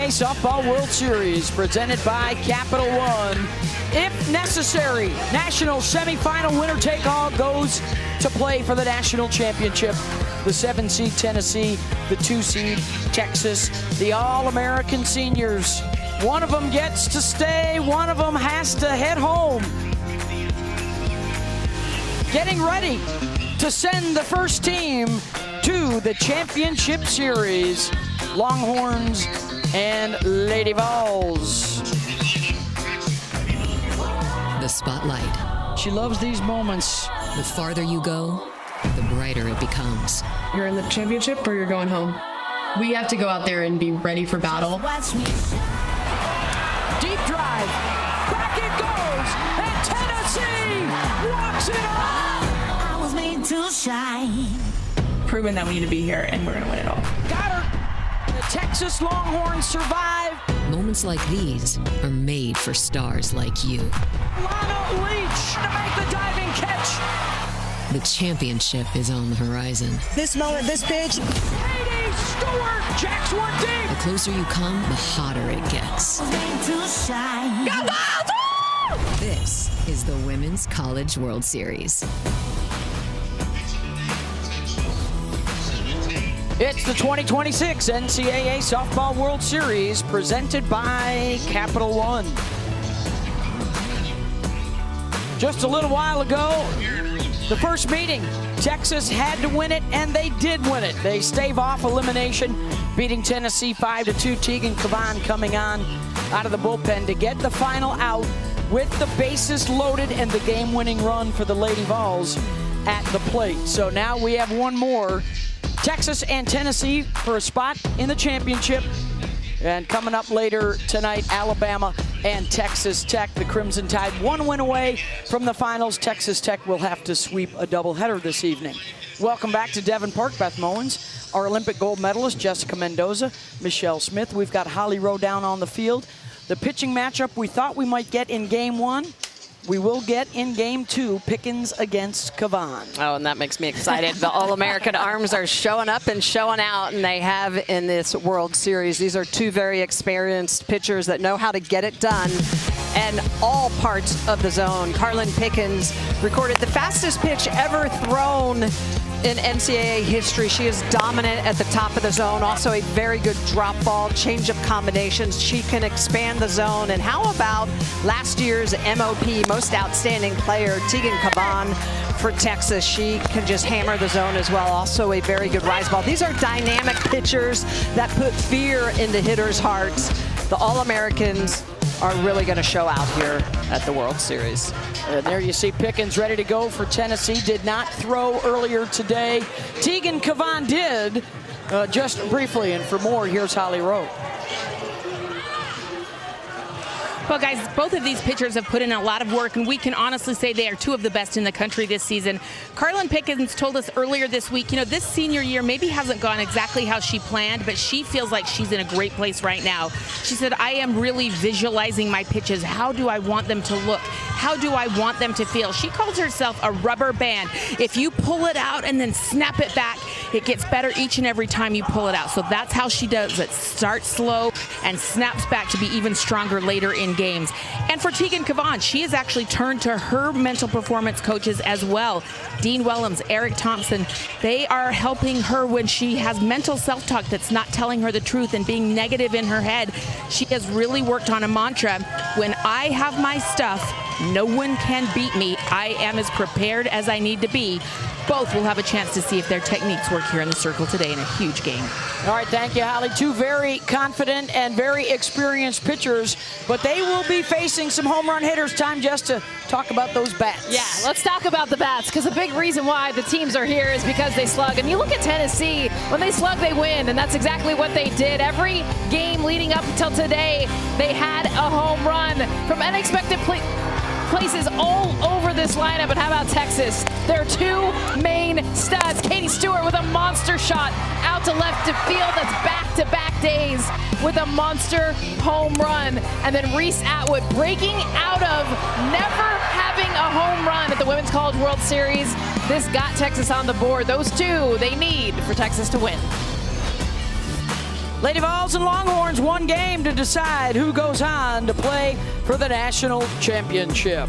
NCAA Softball World Series presented by Capital One. If necessary, national semifinal winner-take-all goes to play for the national championship. The 7-seed Tennessee, the 2-seed Texas, the All-American seniors. One of them gets to stay, one of them has to head home. Getting ready to send the first team to the championship series. Longhorns and Lady Vols. The spotlight. She loves these moments. The farther you go, the brighter it becomes. You're in the championship or you're going home. We have to go out there and be ready for battle. Deep drive. Back it goes. And Tennessee walks it off. I was made to shine. Proven that we need to be here and we're going to win it all. Got her. The Texas Longhorns survive. Moments like these are made for stars like you. Lana Leach to make the diving catch. The championship is on the horizon. This moment, this pitch. Katie Stewart jacks one deep. The closer you come, the hotter it gets. This is the Women's College World Series. It's the 2026 NCAA Softball World Series presented by Capital One. Just a little while ago, the first meeting, Texas had to win it, and they did win it. They stave off elimination, beating Tennessee 5-2. Tegan Cavan coming on out of the bullpen to get the final out with the bases loaded and the game-winning run for the Lady Vols at the plate. So now we have one more. Texas and Tennessee for a spot in the championship. And coming up later tonight, Alabama and Texas Tech. The Crimson Tide one win away from the finals. Texas Tech will have to sweep a doubleheader this evening. Welcome back to Devon Park. Beth Mowens, our Olympic gold medalist, Jessica Mendoza, Michelle Smith. We've got Holly Rowe down on the field. The pitching matchup we thought we might get in game one, we will get in game two, Pickens against Cavan. Oh, and that makes me excited. The All-American arms are showing up and showing out, and they have in this World Series. These are two very experienced pitchers that know how to get it done and all parts of the zone. Carlin Pickens recorded the fastest pitch ever thrown in NCAA history. She is dominant at the top of the zone. Also a very good drop ball, change-up combinations. She can expand the zone. And how about last year's MOP, Most Outstanding Player, Tegan Cavan for Texas? She can just hammer the zone as well. Also a very good rise ball. These are dynamic pitchers that put fear into hitters' hearts. The All-Americans are really going to show out here at the World Series. And there you see Pickens ready to go for Tennessee. Did not throw earlier today. Tegan Cavan did, just briefly. And for more, here's Holly Rowe. Well, guys, both of these pitchers have put in a lot of work, and we can honestly say they are two of the best in the country this season. Carlin Pickens told us earlier this week, you know, this senior year maybe hasn't gone exactly how she planned, but she feels like she's in a great place right now. She said, I am really visualizing my pitches. How do I want them to look? How do I want them to feel? She calls herself a rubber band. If you pull it out and then snap it back, it gets better each and every time you pull it out. So that's how she does it. Starts slow and snaps back to be even stronger later in games. And for Tegan Cavan, she has actually turned to her mental performance coaches as well. Dean Wellams, Eric Thompson, they are helping her when she has mental self-talk that's not telling her the truth and being negative in her head. She has really worked on a mantra. When I have my stuff, no one can beat me. I am as prepared as I need to be. Both will have a chance to see if their techniques work here in the circle today in a huge game. All right, thank you, Holly. Two very confident and very experienced pitchers, but they will be facing some home run hitters. Time just to talk about those bats. Yeah, let's talk about the bats, because a big reason why the teams are here is because they slug. And you look at Tennessee, when they slug, they win, and that's exactly what they did. Every game leading up until today, they had a home run from unexpected places all over this lineup. But how about Texas? Their two main studs, Katie Stewart with a monster shot out to left to field. That's back-to-back days with a monster home run. And then Reese Atwood breaking out of never having a home run at the Women's College World Series. This got Texas on the board. Those two they need for Texas to win. Lady Vols and Longhorns, one game to decide who goes on to play for the national championship.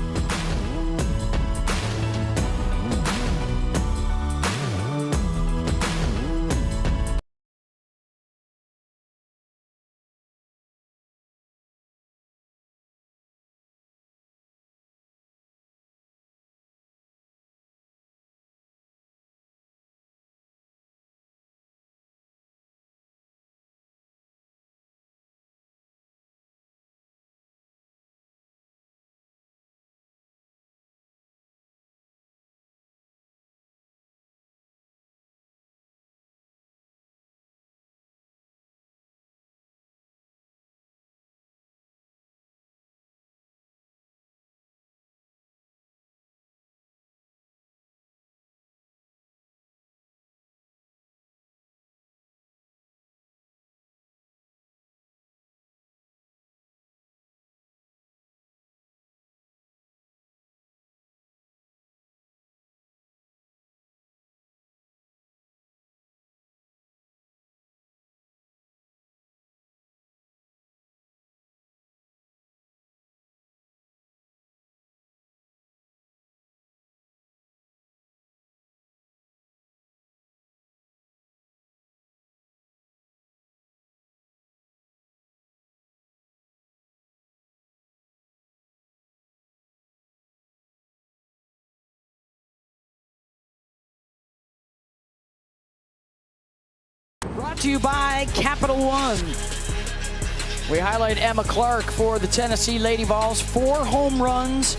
Brought to you by Capital One. We highlight Emma Clark for the Tennessee Lady Vols. 4 home runs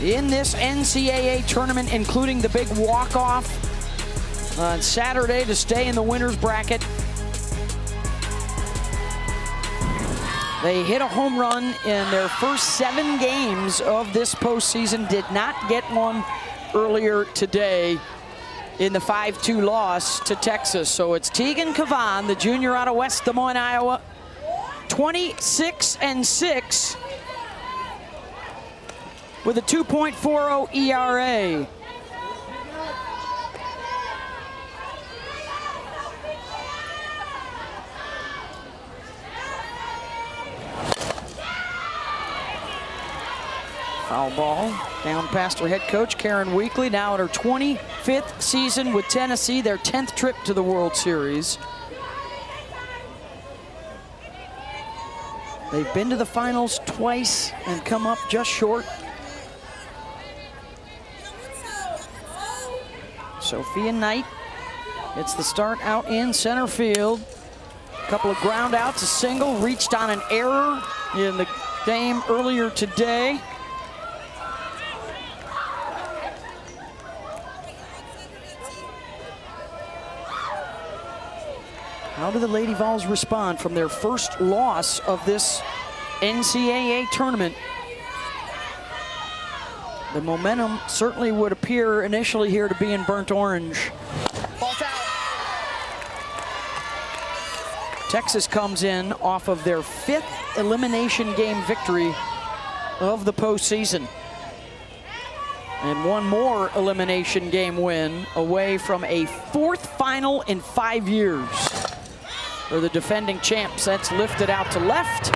in this NCAA tournament, including the big walk-off on Saturday to stay in the winner's bracket. They hit a home run in their first 7 games of this postseason. Did not get one earlier today in the 5-2 loss to Texas. So it's Tegan Cavan, the junior out of West Des Moines, Iowa, 26-6 with a 2.40 ERA. Foul ball down past her head coach, Karen Weekly, now in her 25th season with Tennessee, their 10th trip to the World Series. They've been to the finals twice and come up just short. Sophia Knight gets the start out in center field. A couple of ground outs, a single, reached on an error in the game earlier today. How do the Lady Vols respond from their first loss of this NCAA tournament? The momentum certainly would appear initially here to be in burnt orange. Ball's out. Texas comes in off of their 5th elimination game victory of the postseason. And one more elimination game win away from a 4th final in 5 years. For the defending champs, that's lifted out to left.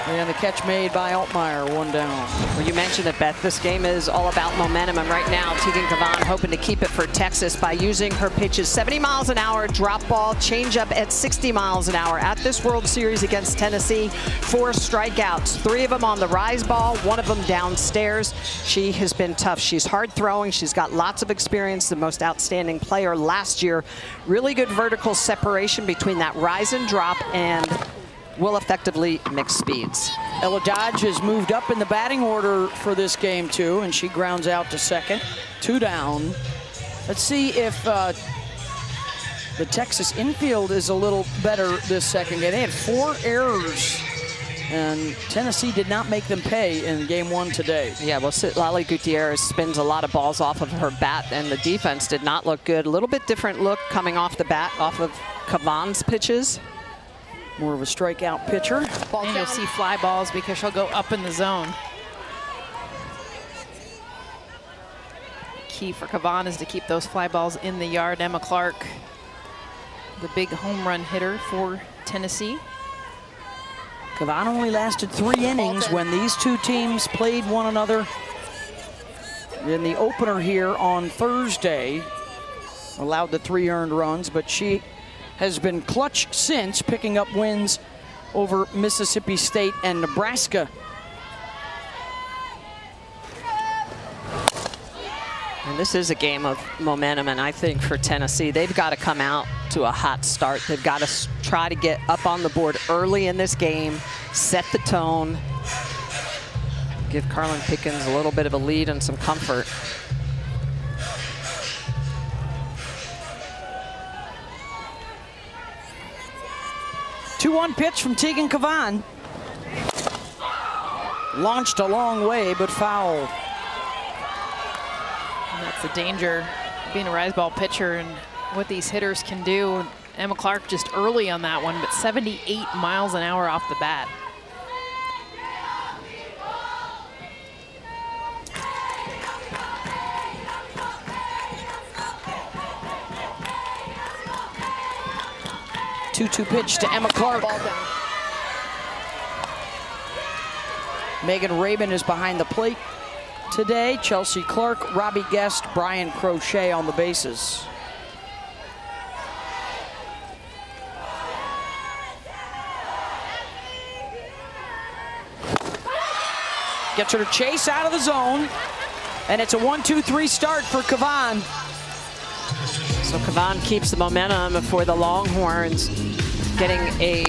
And the catch made by Altmaier, 1 down. Well, you mentioned it, Beth. This game is all about momentum, and right now, Tegan Cavan hoping to keep it for Texas by using her pitches 70 miles an hour, drop ball, changeup at 60 miles an hour at this World Series against Tennessee. 4 strikeouts, 3 of them on the rise ball, 1 of them downstairs. She has been tough. She's hard throwing. She's got lots of experience, the most outstanding player last year. Really good vertical separation between that rise and drop, and will effectively mix speeds. Ella Dodge has moved up in the batting order for this game too, and she grounds out to second. 2 down. Let's see if the Texas infield is a little better this second game. They had 4 errors, and Tennessee did not make them pay in game 1 today. Yeah, well, Lali Gutierrez spins a lot of balls off of her bat, and the defense did not look good. A little bit different look coming off the bat, off of Cavan's pitches. More of a strikeout pitcher. And you'll see fly balls because she'll go up in the zone. Key for Cavan is to keep those fly balls in the yard. Emma Clark the big home run hitter for Tennessee. Kavan only lasted 3 innings when these two teams played one another in the opener here on Thursday. Allowed the 3 earned runs, but she has been clutch since, picking up wins over Mississippi State and Nebraska. And this is a game of momentum, and I think for Tennessee, they've got to come out to a hot start. They've got to try to get up on the board early in this game, set the tone, give Carlin Pickens a little bit of a lead and some comfort. Two-one pitch from Tegan Kavan. Launched a long way, but foul. And that's the danger of being a rise ball pitcher and what these hitters can do. Emma Clark just early on that one, but 78 miles an hour off the bat. Two-two pitch to Emma Clark. Megan Rabin is behind the plate today. Chelsea Clark, Robbie Guest, Brian Crochet on the bases. Gets her to chase out of the zone, and it's a 1-2-3 start for Kavan. So Kavan keeps the momentum for the Longhorns, getting a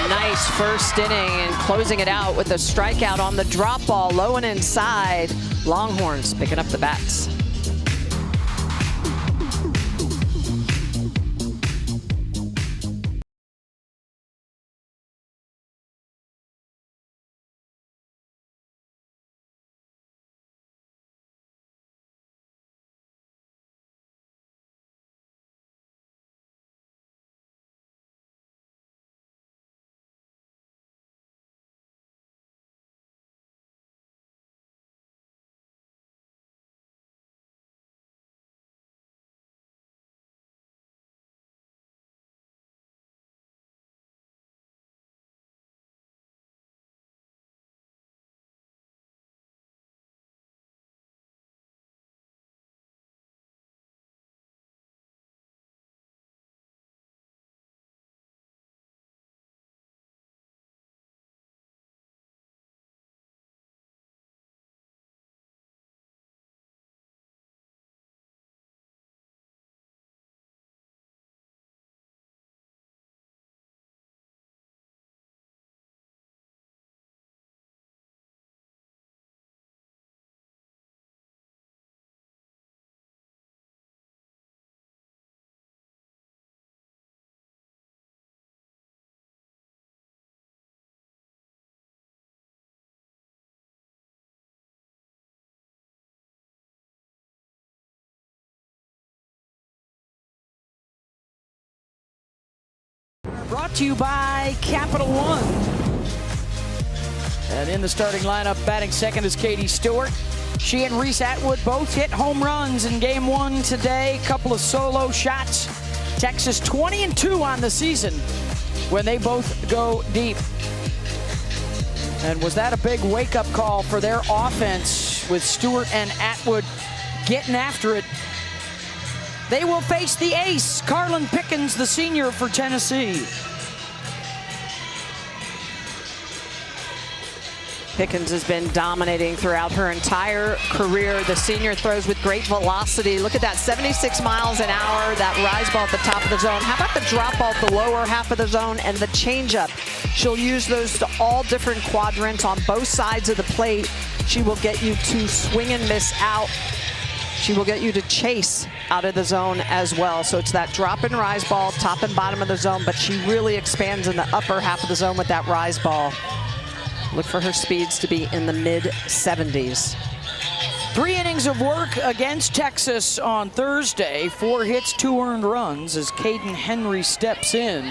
nice first inning and closing it out with a strikeout on the drop ball, low and inside. Longhorns picking up the bats. Brought to you by Capital One. And in the starting lineup, batting second is Katie Stewart. She and Reese Atwood both hit home runs in game 1 today. Couple of solo shots. Texas 20-2 on the season when they both go deep. And was that a big wake-up call for their offense with Stewart and Atwood getting after it? They will face the ace, Carlin Pickens, the senior for Tennessee. Pickens has been dominating throughout her entire career. The senior throws with great velocity. Look at that, 76 miles an hour, that rise ball at the top of the zone. How about the drop ball at the lower half of the zone and the changeup? She'll use those to all different quadrants on both sides of the plate. She will get you to swing and miss out. She will get you to chase out of the zone as well. So it's that drop and rise ball, top and bottom of the zone, but she really expands in the upper half of the zone with that rise ball. Look for her speeds to be in the mid-70s. 3 innings of work against Texas on Thursday. 4 hits, 2 earned runs as Caden Henry steps in.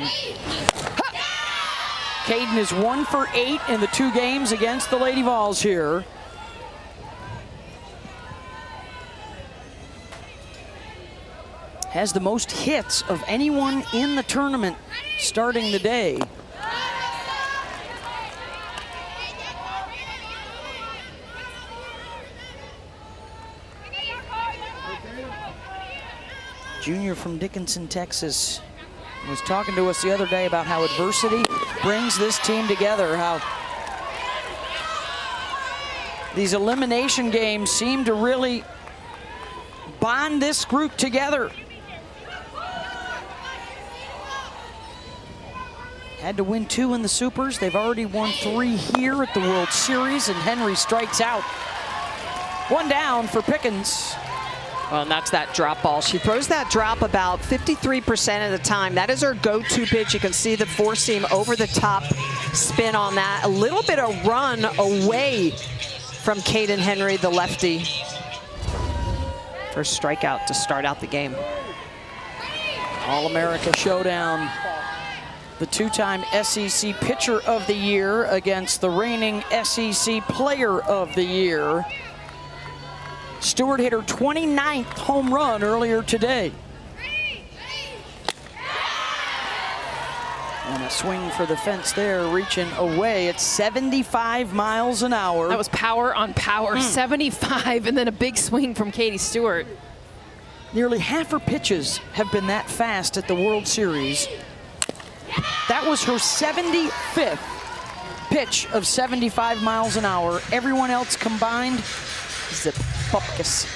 Caden is 1 for 8 in the 2 games against the Lady Vols here. has the most hits of anyone in the tournament starting the day. Junior from Dickinson, Texas, was talking to us the other day about how adversity brings this team together, how these elimination games seem to really bond this group together. Had to win 2 in the Supers. They've already won 3 here at the World Series, and Henry strikes out. 1 down for Pickens. Well, and that's that drop ball. She throws that drop about 53% of the time. That is her go-to pitch. You can see the four-seam over the top spin on that. A little bit of run away from Kaden Henry, the lefty. First strikeout to start out the game. All-America showdown. The 2-time SEC Pitcher of the Year against the reigning SEC Player of the Year. Stewart hit her 29th home run earlier today. And a swing for the fence there, reaching away at 75 miles an hour. That was power on power, 75, and then a big swing from Katie Stewart. Nearly half her pitches have been that fast at the World Series. That was her 75th pitch of 75 miles an hour. Everyone else combined, zip popkus.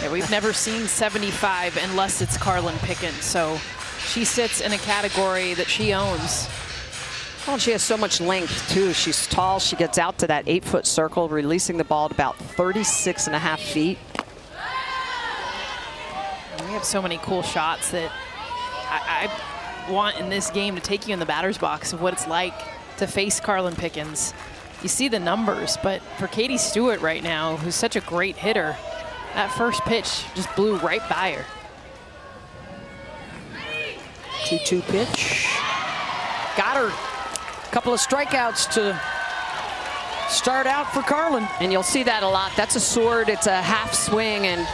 Yeah, we've never seen 75 unless it's Carlin Pickens, so she sits in a category that she owns. Well, she has so much length, too. She's tall. She gets out to that 8-foot circle, releasing the ball at about 36.5 feet. We have so many cool shots that I want in this game to take you in the batter's box of what it's like to face Carlin Pickens. You see the numbers, but for Katie Stewart right now, who's such a great hitter, that first pitch just blew right by her. 2-2 pitch. Got her. A couple of strikeouts to start out for Carlin. And you'll see that a lot. That's a sword. It's a half swing, and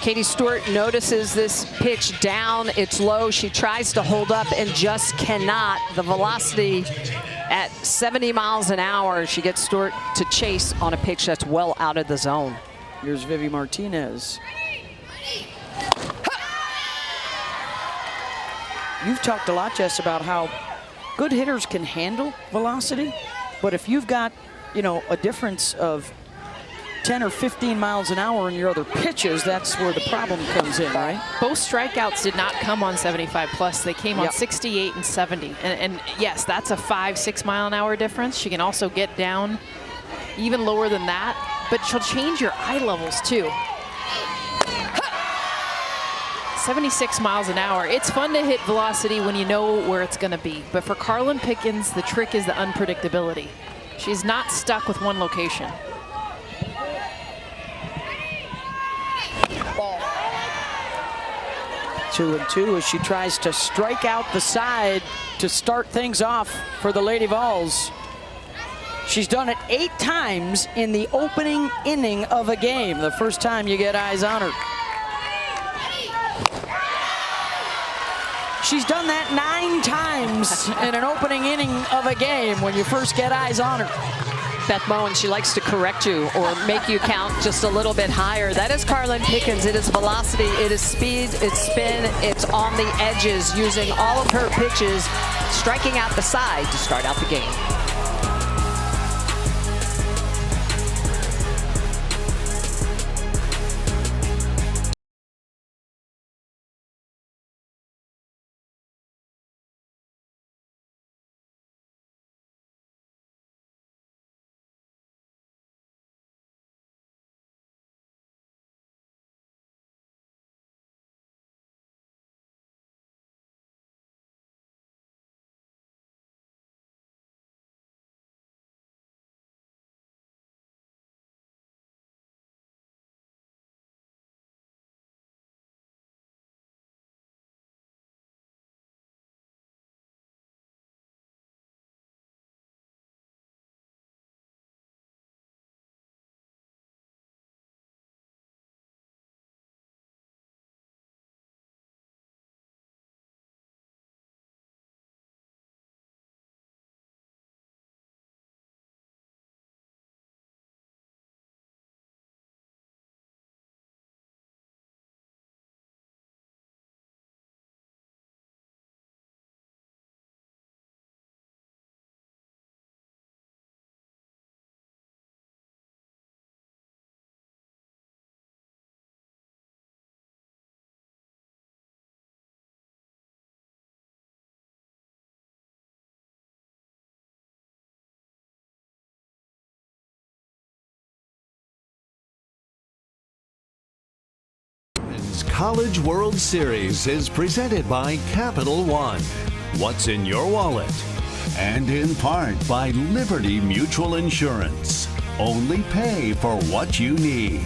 Katie Stewart notices this pitch down. It's low. She tries to hold up and just cannot. The velocity at 70 miles an hour. She gets Stewart to chase on a pitch that's well out of the zone. Here's Vivi Martinez. You've talked a lot, Jess, about how good hitters can handle velocity, but if you've got, you know, a difference of 10 or 15 miles an hour in your other pitches, that's where the problem comes in, right? Both strikeouts did not come on 75 plus. They came on 68 and 70. And yes, that's a 5-6 mile an hour difference. She can also get down even lower than that, but she'll change your eye levels too. 76 miles an hour. It's fun to hit velocity when you know where it's going to be. But for Carlin Pickens, the trick is the unpredictability. She's not stuck with one location. Ball. 2-2 as she tries to strike out the side to start things off for the Lady Vols. She's done it 8 times in the opening inning of a game, the first time you get eyes on her. She's done that 9 times in an opening inning of a game when you first get eyes on her. Beth Moen, she likes to correct you or make you count just a little bit higher. That is Carlin Pickens. It is velocity, it is speed, it's spin, it's on the edges, using all of her pitches, striking out the side to start out the game. College World Series is presented by Capital One. What's in your wallet? And in part by Liberty Mutual Insurance. Only pay for what you need.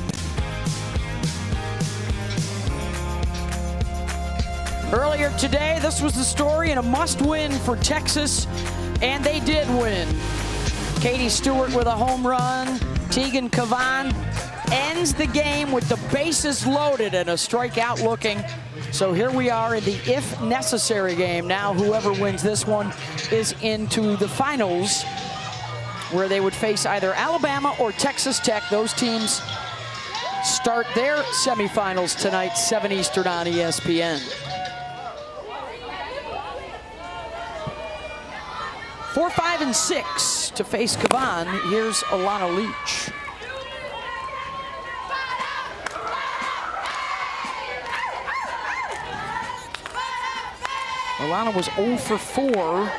Earlier today, this was the story and a must-win for Texas, and they did win. Katie Stewart with a home run. Tegan Cavan ends the game with the bases loaded and a strikeout looking. So here we are in the if necessary game. Now whoever wins this one is into the finals, where they would face either Alabama or Texas Tech. Those teams start their semifinals tonight, 7 Eastern on ESPN. 4, 5, and 6 to face Cavan. Here's Alana Leach. Alana was 0 for 4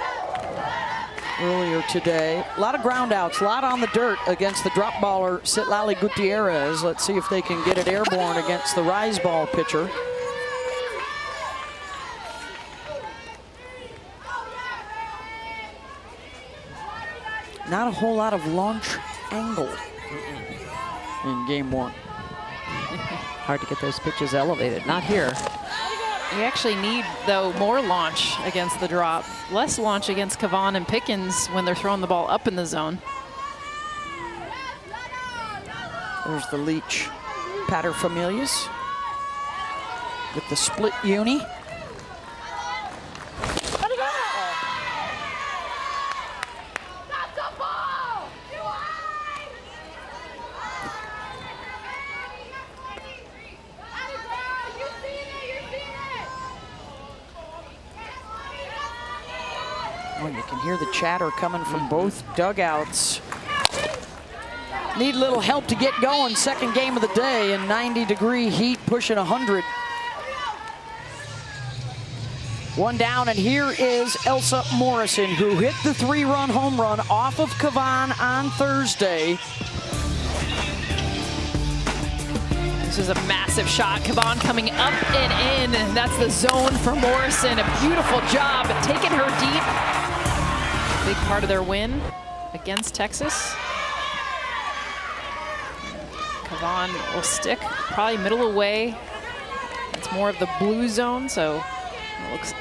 earlier today. A lot of ground outs, a lot on the dirt against the drop baller Citlali Gutierrez. Let's see if they can get it airborne against the rise ball pitcher. Not a whole lot of launch angle in game one. Hard to get those pitches elevated. Not here. We actually need, though, more launch against the drop. Less launch against Cavan and Pickens when they're throwing the ball up in the zone. There's the Leach paterfamilias with the split uni. You can hear the chatter coming from both dugouts. Need a little help to get going. Second game of the day in 90-degree heat, pushing 100. One down, and here is Elsa Morrison, who hit the 3-run home run off of Cavan on Thursday. This is a massive shot. Cavan coming up and in. That's the zone for Morrison. A beautiful job taking her deep. Big part of their win against Texas. Cavan will stick probably middle away. It's more of the blue zone, so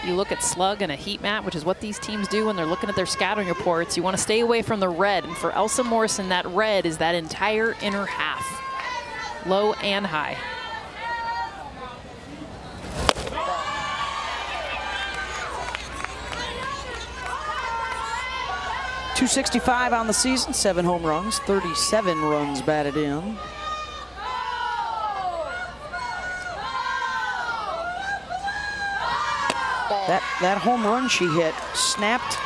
you look at slug and a heat map, which is what these teams do when they're looking at their scouting reports. You want to stay away from the red, and for Elsa Morrison, that red is that entire inner half, low and high. .265 on the season, 7 home runs, 37 runs batted in. That home run she hit snapped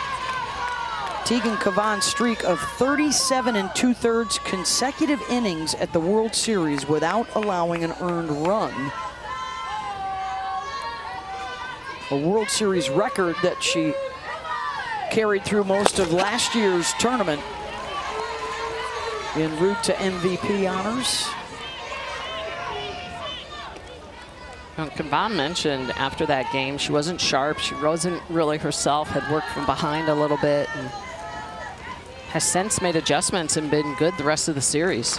Tegan Cavan's streak of 37 2/3 consecutive innings at the World Series without allowing an earned run. A World Series record that she carried through most of last year's tournament en route to MVP honors. Cavan mentioned after that game she wasn't sharp, she wasn't really herself, had worked from behind a little bit, and has since made adjustments and been good the rest of the series.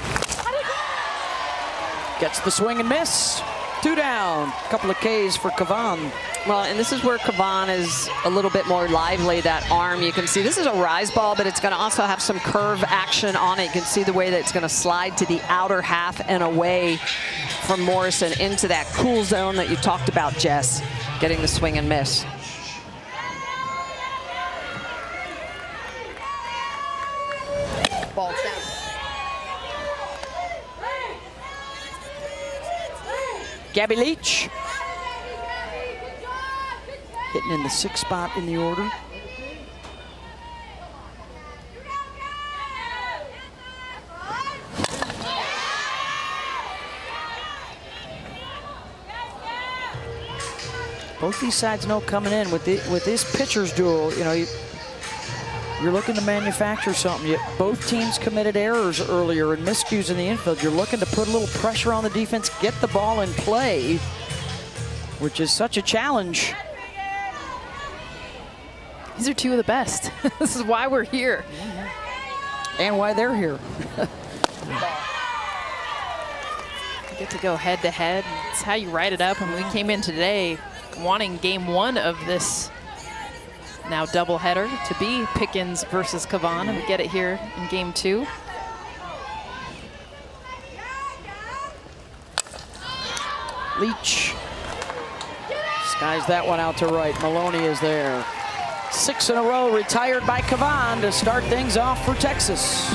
Gets the swing and miss. 2 down, a couple of Ks for Cavan. Well, and this is where Cavan is a little bit more lively, that arm. You can see this is a rise ball, but it's going to also have some curve action on it. You can see the way that it's going to slide to the outer half and away from Morrison into that cool zone that you talked about, Jess, getting the swing and miss. Ball down. Gabby Leach hitting in the 6th spot in the order. Both these sides know coming in with this pitcher's duel, you know, you're looking to manufacture something. Both teams committed errors earlier and miscues in the infield. You're looking to put a little pressure on the defense, get the ball in play, which is such a challenge. These are two of the best. This is why we're here. And why they're here. You get to go head to head. It's how you write it up. And we came in today wanting game one of this now doubleheader to be Pickens versus Cavan, and we get it here in game two. Leach skies that one out to right. Maloney is there. 6 in a row retired by Cavan to start things off for Texas.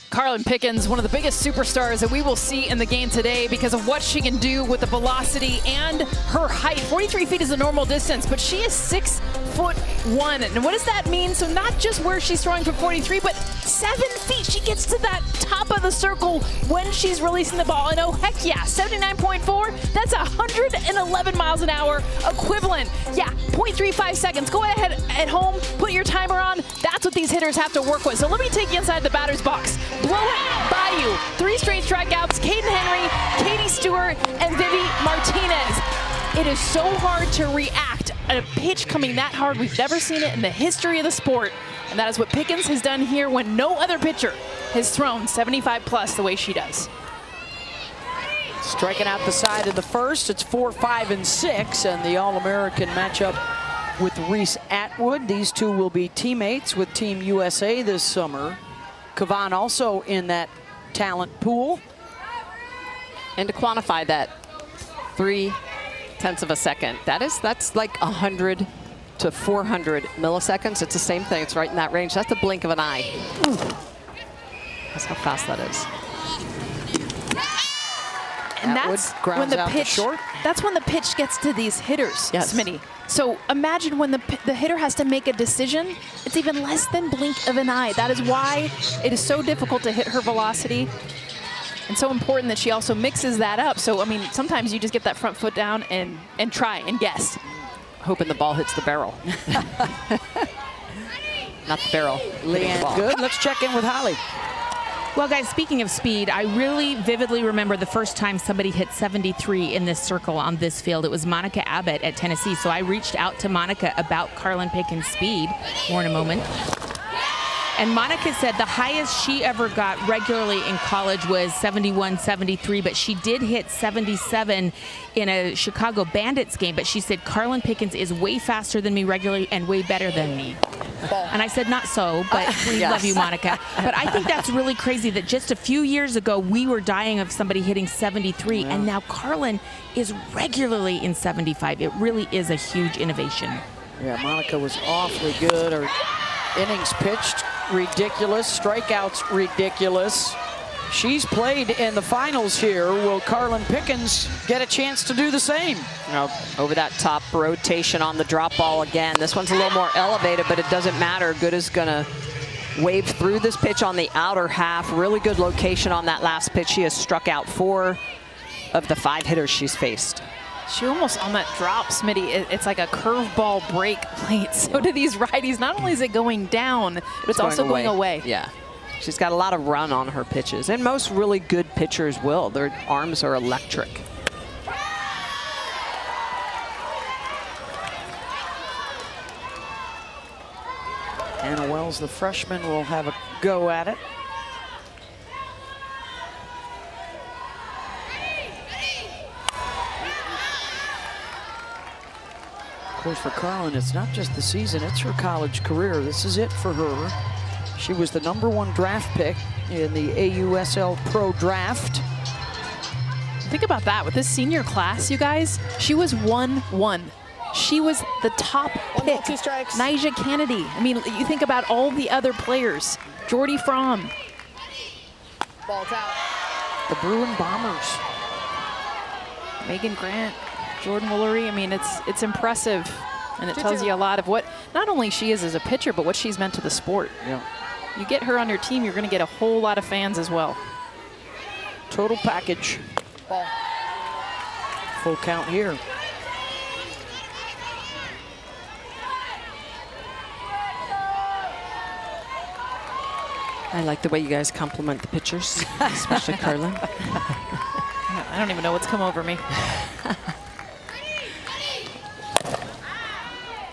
Carlin Pickens, one of the biggest superstars that we will see in the game today because of what she can do with the velocity and her height. 43 feet is a normal distance, but she is 6'1". And what does that mean? So not just where she's throwing for 43, but 7 feet. She gets to that top of the circle when she's releasing the ball. And oh, heck yeah, 79.4, that's 111 miles an hour equivalent. Yeah, 0.35 seconds. Go ahead at home, put your timer on. That's what these hitters have to work with. So let me take you inside the batter's box. Blow it by you. 3 straight strikeouts, Caden Henry, Katie Stewart, and Vivi Martinez. It is so hard to react at a pitch coming that hard. We've never seen it in the history of the sport. And that is what Pickens has done here when no other pitcher has thrown 75 plus the way she does. Striking out the side of the first, it's 4, 5, and 6, and the All-American matchup with Reese Atwood. These two will be teammates with Team USA this summer. Cavan also in that talent pool. And to quantify that, 0.3 of a second. That's like 100 to 400 milliseconds. It's the same thing. It's right in that range. That's a blink of an eye. That's how fast that is. And that's when the pitch. That's when the pitch gets to these hitters, yes. Smitty. So imagine when the hitter has to make a decision. It's even less than blink of an eye. That is why it is so difficult to hit her velocity, and so important that she also mixes that up. So I mean, sometimes you just get that front foot down and try and guess, hoping the ball hits the barrel. Not the barrel. Leanne, good. Let's check in with Holly. Well, guys, speaking of speed, I really vividly remember the first time somebody hit 73 in this circle on this field. It was Monica Abbott at Tennessee. So I reached out to Monica about Carlin Pickens' speed. More in a moment. And Monica said the highest she ever got regularly in college was 71, 73, but she did hit 77 in a Chicago Bandits game. But she said Carlin Pickens is way faster than me regularly and way better than me. And I said, not so, but we yes. love you, Monica. But I think that's really crazy that just a few years ago, we were dying of somebody hitting 73, yeah. and now Carlin is regularly in 75. It really is a huge innovation. Yeah, Monica was awfully good. Her innings pitched ridiculous. Strikeouts, ridiculous. She's played in the finals here. Will Carlin Pickens get a chance to do the same? Over that top rotation on the drop ball again. This one's a little more elevated, but it doesn't matter. Good is going to wave through this pitch on the outer half. Really good location on that last pitch. She has struck out 4 of the 5 hitters she's faced. She almost, on that drop, Smitty, it's like a curveball break plate. So do these righties. Not only is it going down, but it's also going away. Yeah. She's got a lot of run on her pitches, and most really good pitchers will. Their arms are electric. Anna Wells, the freshman, will have a go at it. Of course, for Carlin, it's not just the season, it's her college career. This is it for her. She was the #1 draft pick in the AUSL Pro Draft. Think about that. With this senior class, you guys, she was 1-1. She was the top pick. 2 strikes. Nyjah Kennedy. I mean, you think about all the other players. Jordy Fromm. Ball's out. The Bruin Bombers. Megan Grant. Jordan Woolery. I mean, it's impressive. And it tells you a lot of what not only she is as a pitcher, but what she's meant to the sport. Yeah. You get her on your team, you're going to get a whole lot of fans as well. Total package. Ball. Full count here. I like the way you guys compliment the pitchers, especially Carlin. I don't even know what's come over me.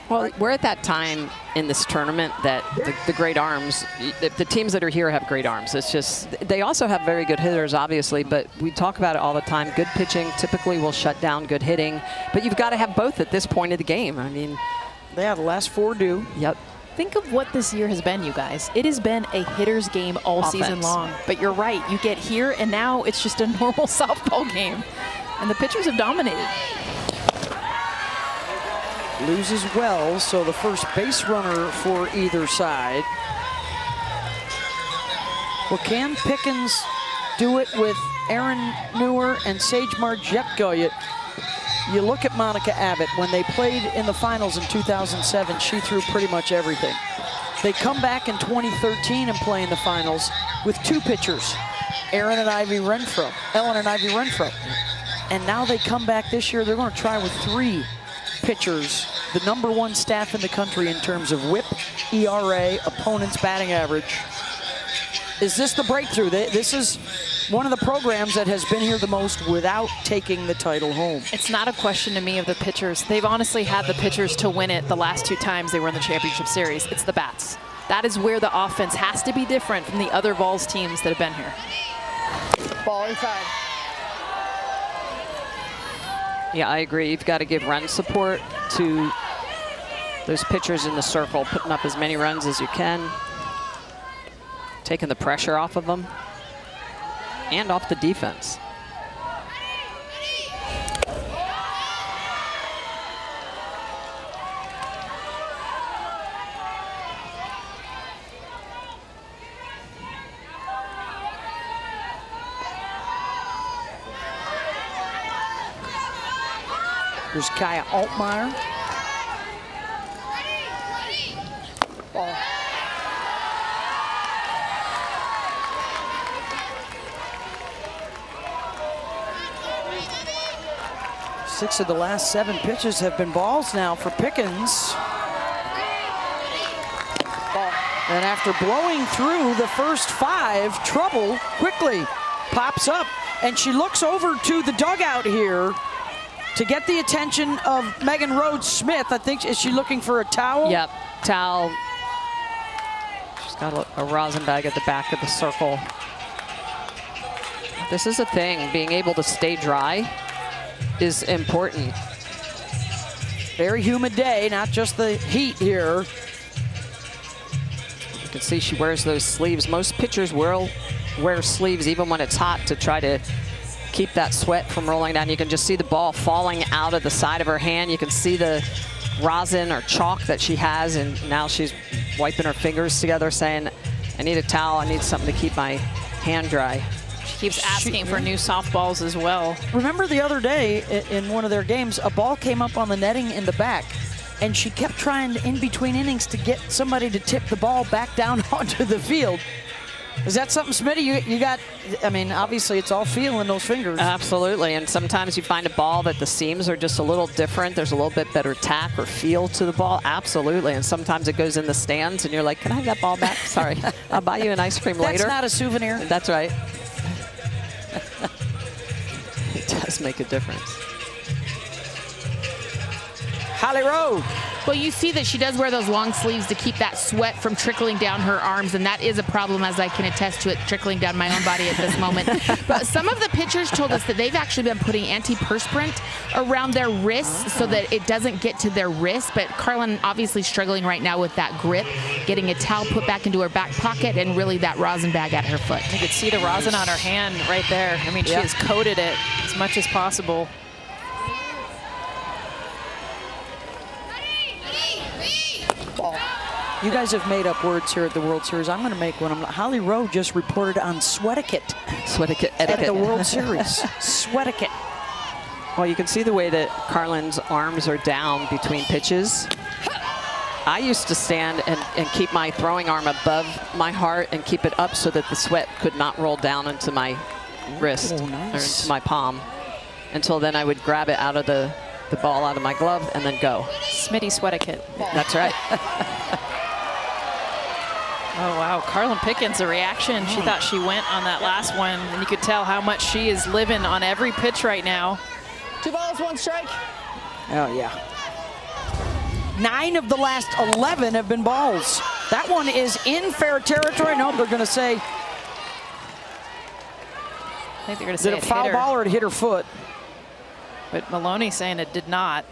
Well, we're at that time in this tournament that the great arms, the teams that are here have great arms. It's just, they also have very good hitters, obviously, but we talk about it all the time. Good pitching typically will shut down good hitting, but you've got to have both at this point of the game. I mean, yeah, the last 4 do. Yep. Think of what this year has been, you guys. It has been a hitter's game all season long. But you're right, you get here, and now it's just a normal softball game. And the pitchers have dominated. Loses well, so the first base runner for either side. Well, can Pickens do it with Erin Newer and Sage Marjetko? You look at Monica Abbott. When they played in the finals in 2007, she threw pretty much everything. They come back in 2013 and play in the finals with 2 pitchers, Ellen and Ivy Renfro. And now they come back this year, they're going to try with 3 pitchers, the #1 staff in the country in terms of whip, ERA, opponent's batting average. Is this the breakthrough? This is one of the programs that has been here the most without taking the title home. It's not a question to me of the pitchers. They've honestly had the pitchers to win it the last 2 times they were in the championship series. It's the bats. That is where the offense has to be different from the other Vols teams that have been here. Ball inside. Yeah, I agree. You've got to give run support to those pitchers in the circle, putting up as many runs as you can, taking the pressure off of them and off the defense. Here's Kaya Altmaier. Ball. Six of the last 7 pitches have been balls now for Pickens. Ball. And after blowing through the first 5, trouble quickly pops up. And she looks over to the dugout here to get the attention of Megan Rhodes-Smith. I think, is she looking for a towel? Yep, towel. She's got a rosin bag at the back of the circle. This is a thing, being able to stay dry is important. Very humid day, not just the heat here. You can see she wears those sleeves. Most pitchers will wear sleeves even when it's hot to try to keep that sweat from rolling down. You can just see the ball falling out of the side of her hand. You can see the rosin or chalk that she has, and now she's wiping her fingers together saying, I need a towel, I need something to keep my hand dry. She keeps asking for new softballs as well. Remember the other day in one of their games, a ball came up on the netting in the back, and she kept trying in between innings to get somebody to tip the ball back down onto the field. Is that something, Smitty, you got? I mean, obviously it's all feel in those fingers. Absolutely, and sometimes you find a ball that the seams are just a little different. There's a little bit better tack or feel to the ball. Absolutely, and sometimes it goes in the stands and you're like, can I have that ball back? Sorry, I'll buy you an ice cream later. That's not a souvenir. That's right. It does make a difference. Holly Rowe. Well, you see that she does wear those long sleeves to keep that sweat from trickling down her arms, and that is a problem, as I can attest to it trickling down my own body at this moment. But some of the pitchers told us that they've actually been putting antiperspirant around their wrists so that it doesn't get to their wrists. But Carlin obviously struggling right now with that grip, getting a towel put back into her back pocket, and really that rosin bag at her foot. You could see the rosin on her hand right there. I mean, she has coated it as much as possible. You guys have made up words here at the World Series. I'm going to make one. Holly Rowe just reported on sweaticate. Sweaticate At etiquette. the World Series. Sweaticate. Well, you can see the way that Carlin's arms are down between pitches. I used to stand and keep my throwing arm above my heart and keep it up so that the sweat could not roll down into my wrist or into my palm. Until then, I would grab it out of the ball out of my glove and then go. Smitty Sweaticate. That's right. Oh, wow. Carlin Pickens, the reaction. She thought she went on that last one, and you could tell how much she is living on every pitch right now. 2 balls, 1 strike. Oh, yeah. 9 of the last 11 have been balls. That one is in fair territory. No, they're going to say, I think they're going to say did it foul ball or it hit her foot? But Maloney saying it did not.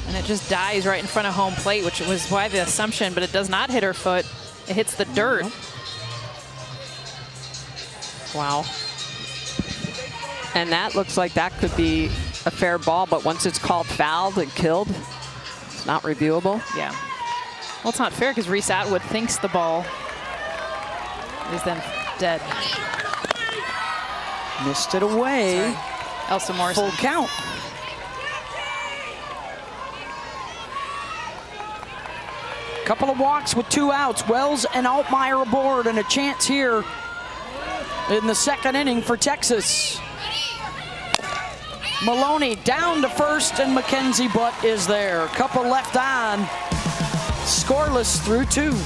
And it just dies right in front of home plate, which was why the assumption, but it does not hit her foot. It hits the dirt. Wow. And that looks like that could be a fair ball, but once it's called fouled and killed, it's not reviewable. Yeah. Well, it's not fair because Reese Atwood thinks the ball is then dead. Missed it away. Elsa Morrison. Full count. Couple of walks with 2 outs. Wells and Altmaier aboard, and a chance here in the second inning for Texas. Maloney down to first, and Mackenzie Butt is there. Couple left on. Scoreless through 2.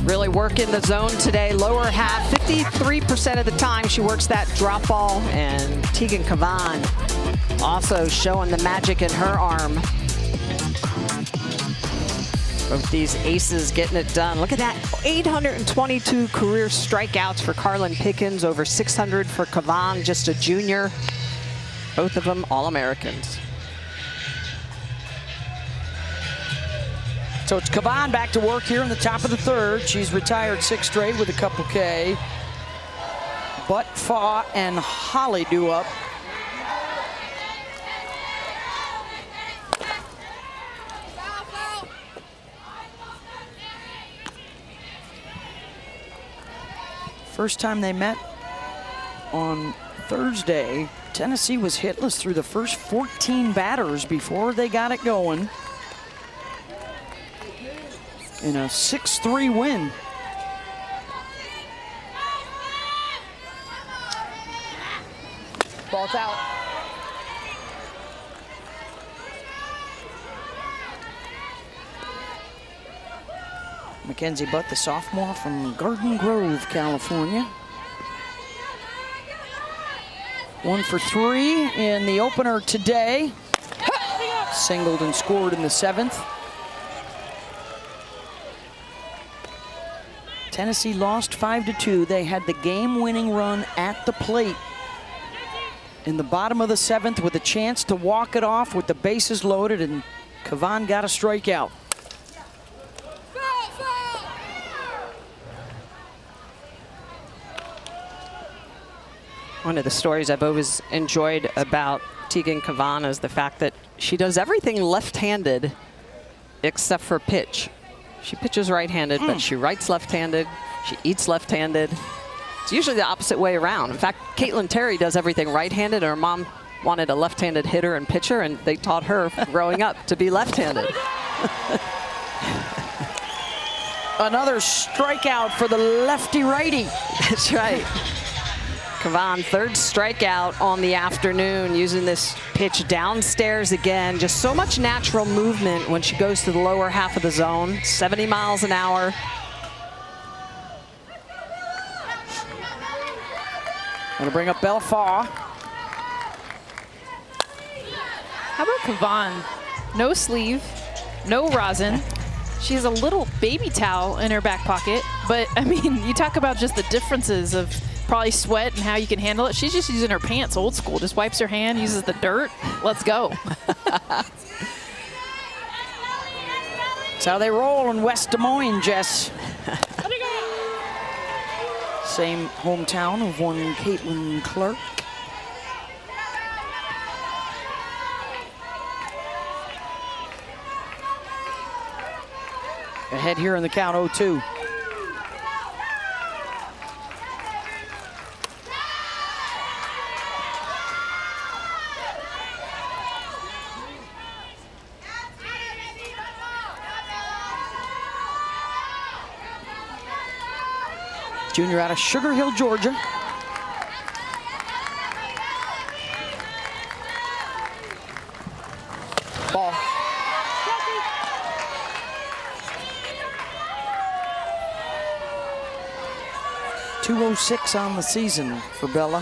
Really working the zone today, lower half. 53% of the time she works that drop ball. And Tegan Cavan also showing the magic in her arm. Both these aces getting it done. Look at that, 822 career strikeouts for Carlin Pickens, over 600 for Cavan, just a junior. Both of them All-Americans. So it's Cavan back to work here in the top of the third. She's retired 6 straight with a couple K. Butt, Faw, and Holly do up. First time they met on Thursday, Tennessee was hitless through the first 14 batters before they got it going in a 6-3 win. Ball's out. Mackenzie Butt, the sophomore from Garden Grove, California. 1 for 3 in the opener today. Singled and scored in the 7th. Tennessee lost 5-2. They had the game-winning run at the plate in the bottom of the 7th with a chance to walk it off with the bases loaded, and Cavan got a strikeout. One of the stories I've always enjoyed about Tegan Cavan is the fact that she does everything left-handed except for pitch. She pitches right-handed, but she writes left-handed, she eats left-handed. It's usually the opposite way around. In fact, Caitlin Terry does everything right-handed, and her mom wanted a left-handed hitter and pitcher, and they taught her growing up to be left-handed. Another strikeout for the lefty-righty. That's right. Cavan, 3rd strikeout on the afternoon, using this pitch downstairs again. Just so much natural movement when she goes to the lower half of the zone. 70 miles an hour. Gonna bring up Belfaw. How about Cavan? No sleeve, no rosin. She has a little baby towel in her back pocket, but I mean, you talk about just the differences of probably sweat and how you can handle it. She's just using her pants old school, just wipes her hand, uses the dirt. Let's go. That's how they roll in West Des Moines, Jess. Same hometown of one Caitlin Clark. Ahead here in the count, 0-2. Junior out of Sugar Hill, Georgia. Ball. .206 on the season for Bella.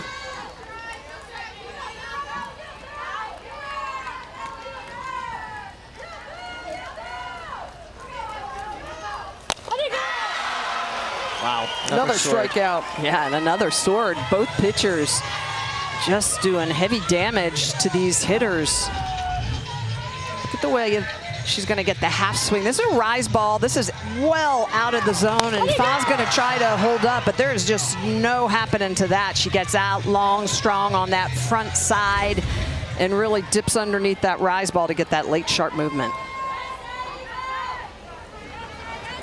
Wow. Another strikeout. Yeah, and another sword. Both pitchers just doing heavy damage to these hitters. Look at the way she's going to get the half swing. This is a rise ball. This is well out of the zone, and Fa's going to try to hold up, but there's just no happening to that. She gets out long, strong on that front side and really dips underneath that rise ball to get that late sharp movement.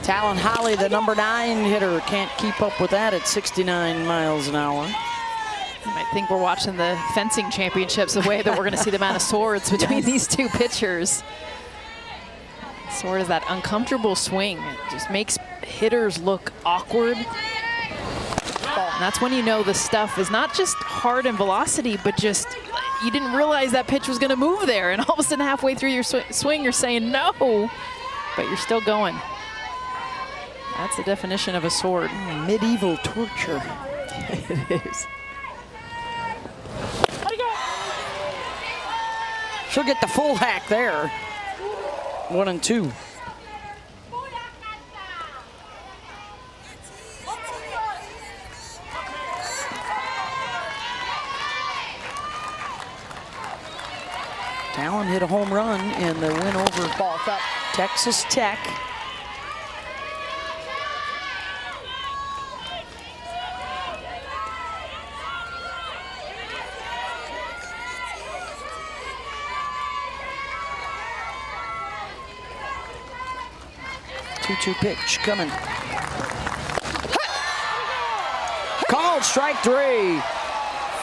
Talon Holly, the number 9 hitter, can't keep up with that at 69 miles an hour. You might think we're watching the fencing championships, the way that we're going to see the amount of swords between these two pitchers. Sword is that uncomfortable swing. It just makes hitters look awkward. And that's when you know the stuff is not just hard and velocity, but just you didn't realize that pitch was going to move there. And all of a sudden, halfway through your swing, you're saying no, but you're still going. That's the definition of a sword. Medieval torture. It is. She'll get the full hack there. 1 and 2. Talon hit a home run in the win over Texas Tech. Two pitch coming. Called strike 3.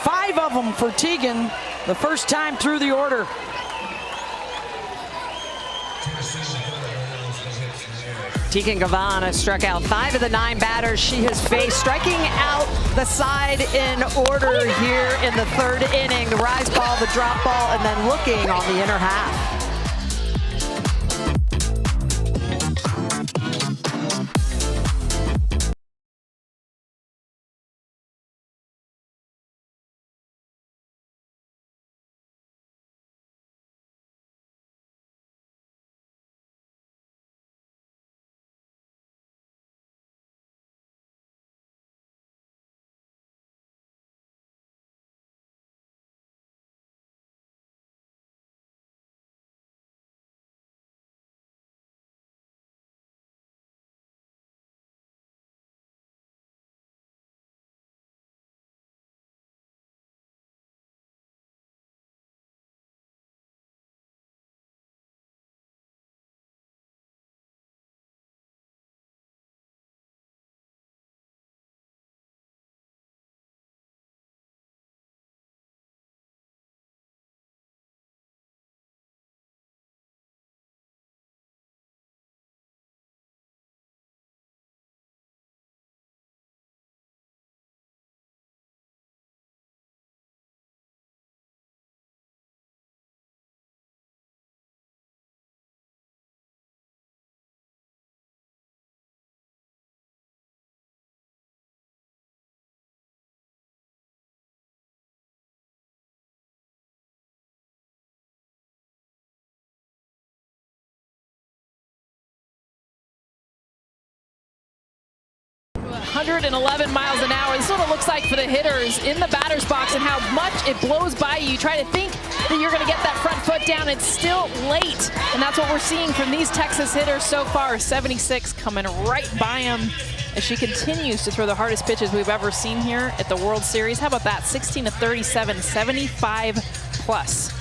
5 of them for Teagan, the first time through the order. Teagan Gavana struck out 5 of the 9 batters she has faced, striking out the side in order here in the 3rd inning. The rise ball, the drop ball, and then looking on the inner half. .111 miles an hour. This is what it looks like for the hitters in the batter's box and how much it blows by you. You try to think that you're going to get that front foot down. It's still late, and that's what we're seeing from these Texas hitters so far. 76 coming right by him as she continues to throw the hardest pitches we've ever seen here at the World Series. How about that? 16 to 37, 75 plus.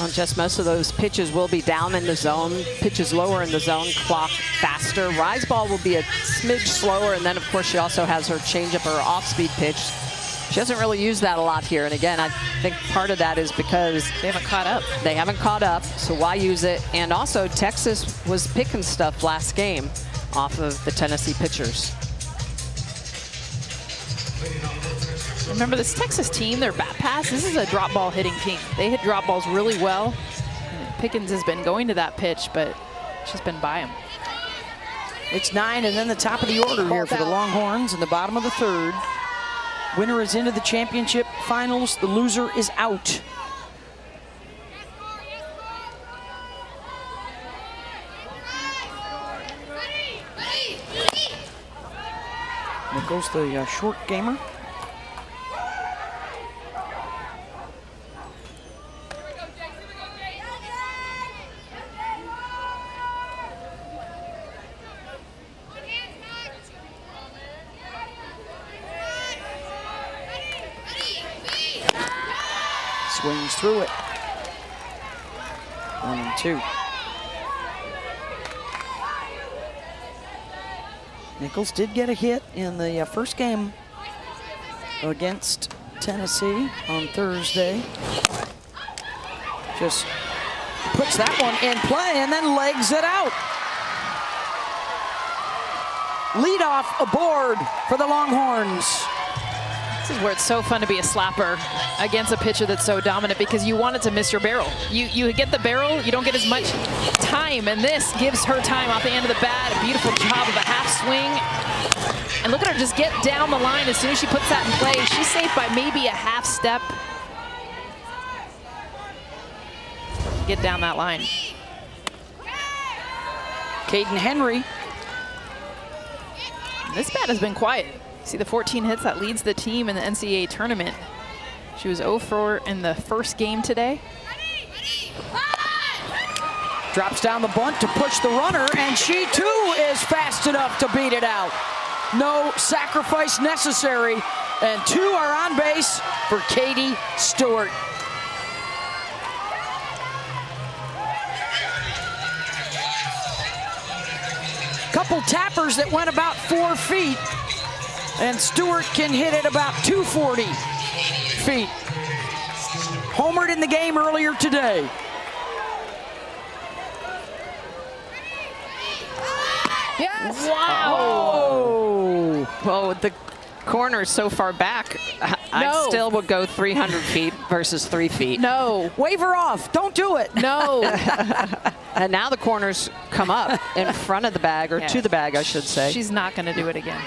On just most of those pitches will be down in the zone. Pitches lower in the zone, clock faster. Rise ball will be a smidge slower, and then of course she also has her changeup or off-speed pitch. She hasn't really used that a lot here, and again, I think part of that is because they haven't caught up. They haven't caught up, so why use it? And also, Texas was picking stuff last game off of the Tennessee pitchers. Remember, this Texas team, their bat pass, this is a drop ball hitting team. They hit drop balls really well. Pickens has been going to that pitch, but she's been by him. It's 9 and then the top of the order here for the Longhorns in the bottom of the 3rd. Winner is into the championship finals. The loser is out. There goes the short gamer. Swings through it. 1 and 2. Nichols did get a hit in the first game against Tennessee on Thursday. Just puts that one in play and then legs it out. Leadoff aboard for the Longhorns. It's This is where it's so fun to be a slapper against a pitcher that's so dominant because you want it to miss your barrel. You get the barrel, you don't get as much time, and this gives her time off the end of the bat. A beautiful job of a half swing. And look at her just get down the line as soon as she puts that in play. She's safe by maybe a half step. Get down that line. Caden Henry. This bat has been quiet. See the 14 hits, that leads the team in the NCAA tournament. She was 0-4 in the first game today. Drops down the bunt to push the runner, and she too is fast enough to beat it out. No sacrifice necessary, and 2 are on base for Katie Stewart. Couple tappers that went about 4 feet, and Stewart can hit it about 240 feet. Homered in the game earlier today. Yes! Wow! Oh, well, the corner is so far back, I still would go 300 feet versus 3 feet. No. Wave her off. Don't do it. No. And now the corners come up in front of the bag, or to the bag, I should say. She's not going to do it again.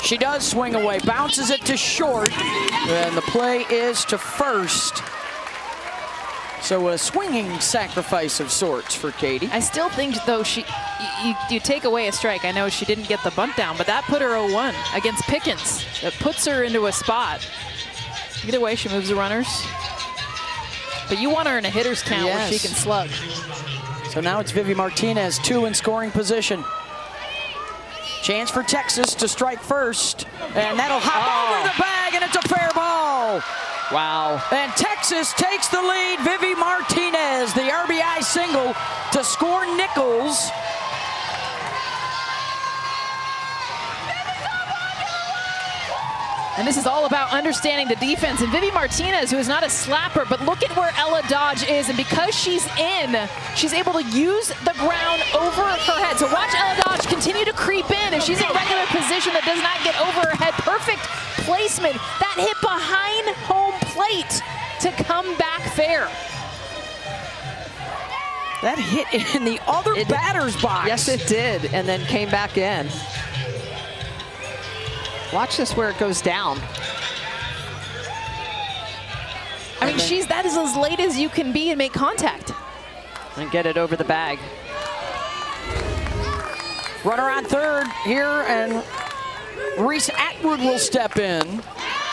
She does swing away, bounces it to short, and the play is to first. So a swinging sacrifice of sorts for Katie. I still think, though, you take away a strike. I know she didn't get the bunt down, but that put her 0-1 against Pickens. That puts her into a spot. Either way, she moves the runners. But you want her in a hitter's count where she can slug. So now it's Vivi Martinez, 2 in scoring position. Chance for Texas to strike first, and that'll hop over the bag, and it's a fair ball. Wow. And Texas takes the lead. Vivi Martinez, the RBI single to score Nichols. And this is all about understanding the defense. And Vivi Martinez, who is not a slapper, but look at where Ella Dodge is. And because she's in, she's able to use the ground over her head. So watch Ella Dodge continue to creep in. If she's in regular position that does not get over her head, perfect placement. That hit behind home plate to come back fair. That hit in the other batter's box. Yes, it did, and then came back in. Watch this where it goes down. I mean, that is as late as you can be and make contact. And get it over the bag. Runner on third here, and Reese Atwood will step in.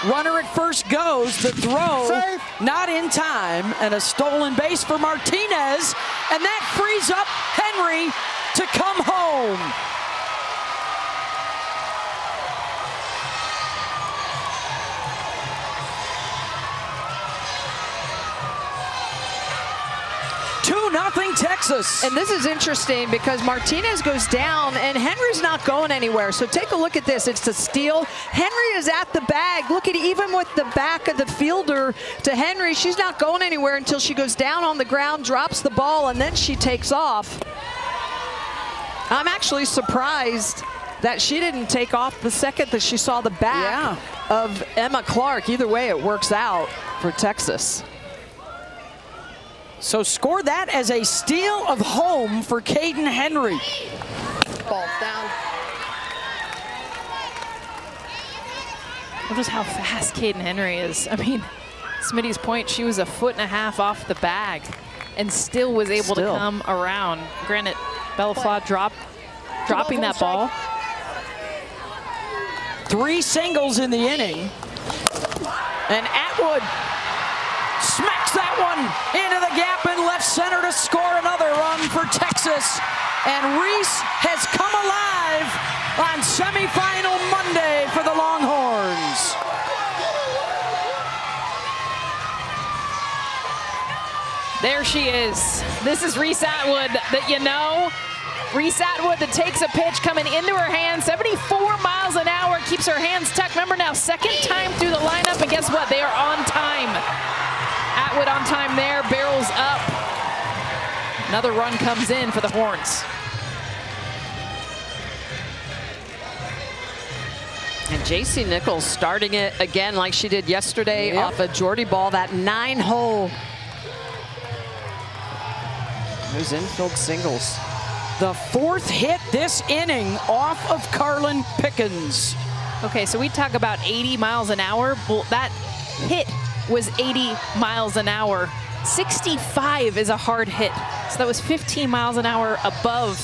Runner at first goes, the throw not in time, and a stolen base for Martinez, and that frees up Henry to come home. Nothing Texas. And this is interesting because Martinez goes down and Henry's not going anywhere. So take a look at this. It's a steal. Henry is at the bag. Look at it, even with the back of the fielder to Henry, she's not going anywhere until she goes down on the ground, drops the ball, and then she takes off. I'm actually surprised that she didn't take off the second that she saw the back of Emma Clark. Either way, it works out for Texas. So score that as a steal of home for Caden Henry. Ball down. Well, just how fast Caden Henry is. I mean, Smitty's point, she was 1.5 feet off the bag and still was able to come around. Granted, Bellafla dropping that ball. 3 singles in the inning. And Atwood smacks that one into the gap in left center to score another run for Texas. And Reese has come alive on semifinal Monday for the Longhorns. There she is. This is Reese Atwood that you know. Reese Atwood that takes a pitch coming into her hand, 74 miles an hour, keeps her hands tucked. Remember now, second time through the lineup, and guess what? They are on time. Atwood on time there, barrels up. Another run comes in for the Horns. And J.C. Nichols starting it again like she did yesterday off a Jordy ball, that 9-hole. Those infield singles. The 4th hit this inning off of Carlin Pickens. Okay, so we talk about 80 miles an hour. Well, that hit was 80 miles an hour. 65 is a hard hit. So that was 15 miles an hour above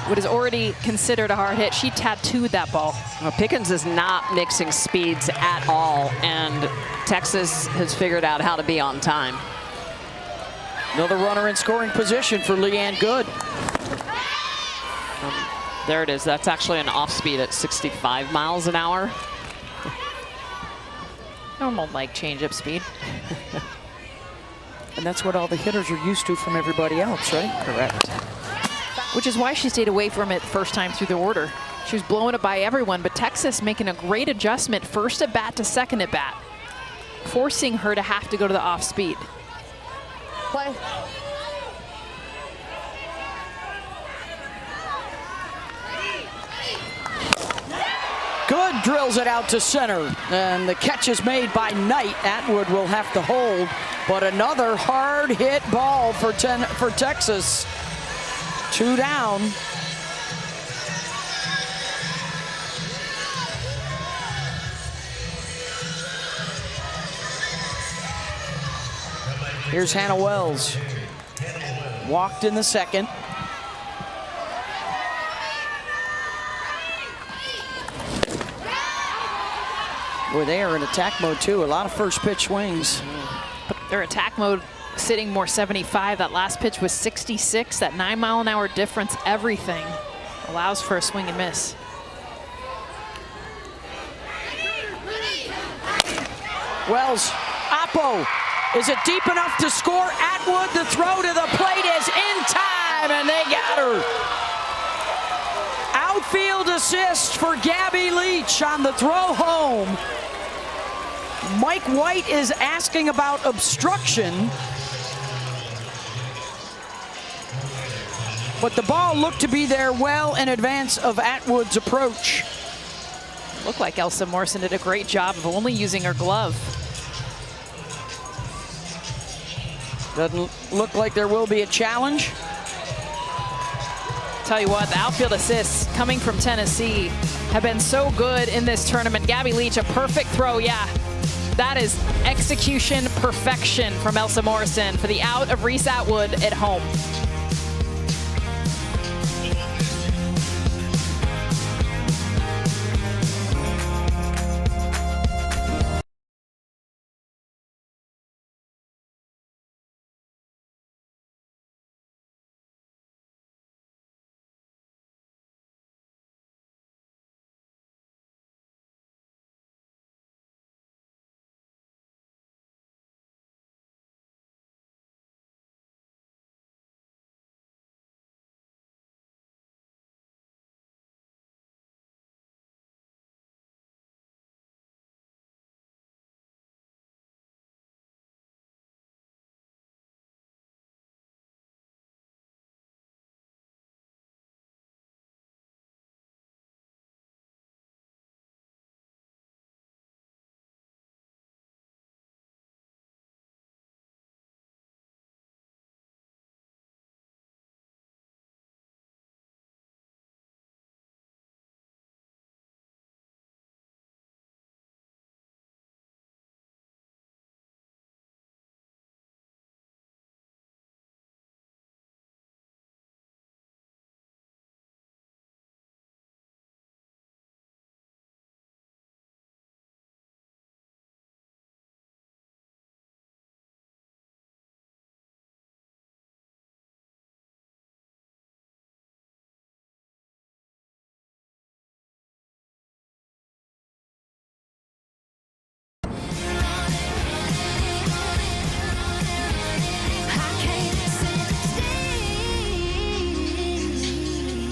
what is already considered a hard hit. She tattooed that ball. Well, Pickens is not mixing speeds at all, and Texas has figured out how to be on time. Another runner in scoring position for Leanne Good. There it is. That's actually an off speed at 65 miles an hour. Normal like change-up speed. And that's what all the hitters are used to from everybody else, right? Correct. Which is why she stayed away from it first time through the order. She was blowing it by everyone, but Texas making a great adjustment first at bat to second at bat, forcing her to have to go to the off speed. Play. Good drills it out to center, and the catch is made by Knight. Atwood will have to hold, but another hard hit ball for Texas. 2 down. Here's Hannah Wells. Walked in the second. Boy, they are in attack mode too. A lot of first pitch swings. But their attack mode sitting more 75. That last pitch was 66. That 9-mile-an-hour difference, everything allows for a swing and miss. Wells, Oppo. Is it deep enough to score? Atwood, the throw to the plate is in time, and they got her. Outfield assist for Gabby Leach on the throw home. Mike White is asking about obstruction, but the ball looked to be there well in advance of Atwood's approach. Looked like Elsa Morrison did a great job of only using her glove. Doesn't look like there will be a challenge. Tell you what, the outfield assists coming from Tennessee have been so good in this tournament. Gabby Leach, a perfect throw, yeah. That is execution perfection from Elsa Morrison for the out of Reese Atwood at home.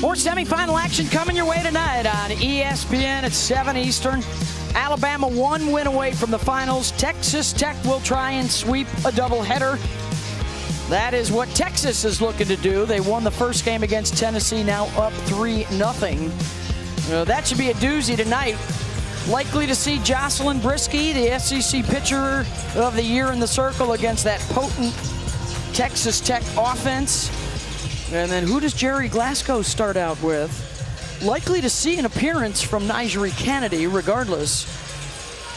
More semifinal action coming your way tonight on ESPN at 7 Eastern. Alabama 1 win away from the finals. Texas Tech will try and sweep a doubleheader. That is what Texas is looking to do. They won the first game against Tennessee, now up 3-0. That should be a doozy tonight. Likely to see Jocelyn Brisky, the SEC Pitcher of the Year in the circle against that potent Texas Tech offense. And then who does Jerry Glasgow start out with? Likely to see an appearance from Nigeri Kennedy regardless.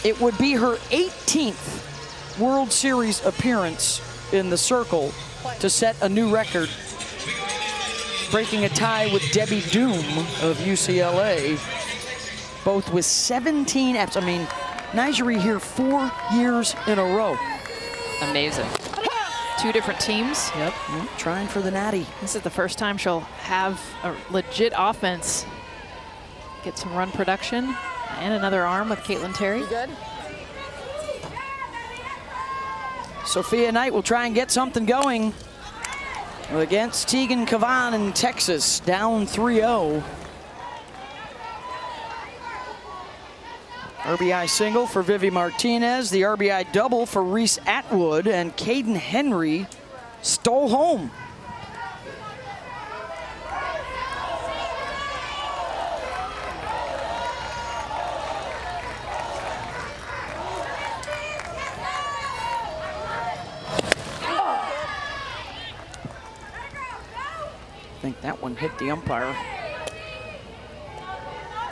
It would be her 18th World Series appearance in the circle to set a new record, breaking a tie with Debbie Doom of UCLA, both with 17 apps. I mean, Nigeri here 4 years in a row. Amazing. 2 different teams. Yep, trying for the natty. This is the first time she'll have a legit offense. Get some run production and another arm with Caitlin Terry. Good. Sophia Knight will try and get something going against Tegan Cavan in Texas, down 3-0. RBI single for Vivi Martinez, the RBI double for Reese Atwood, and Caden Henry stole home. I think that one hit the umpire.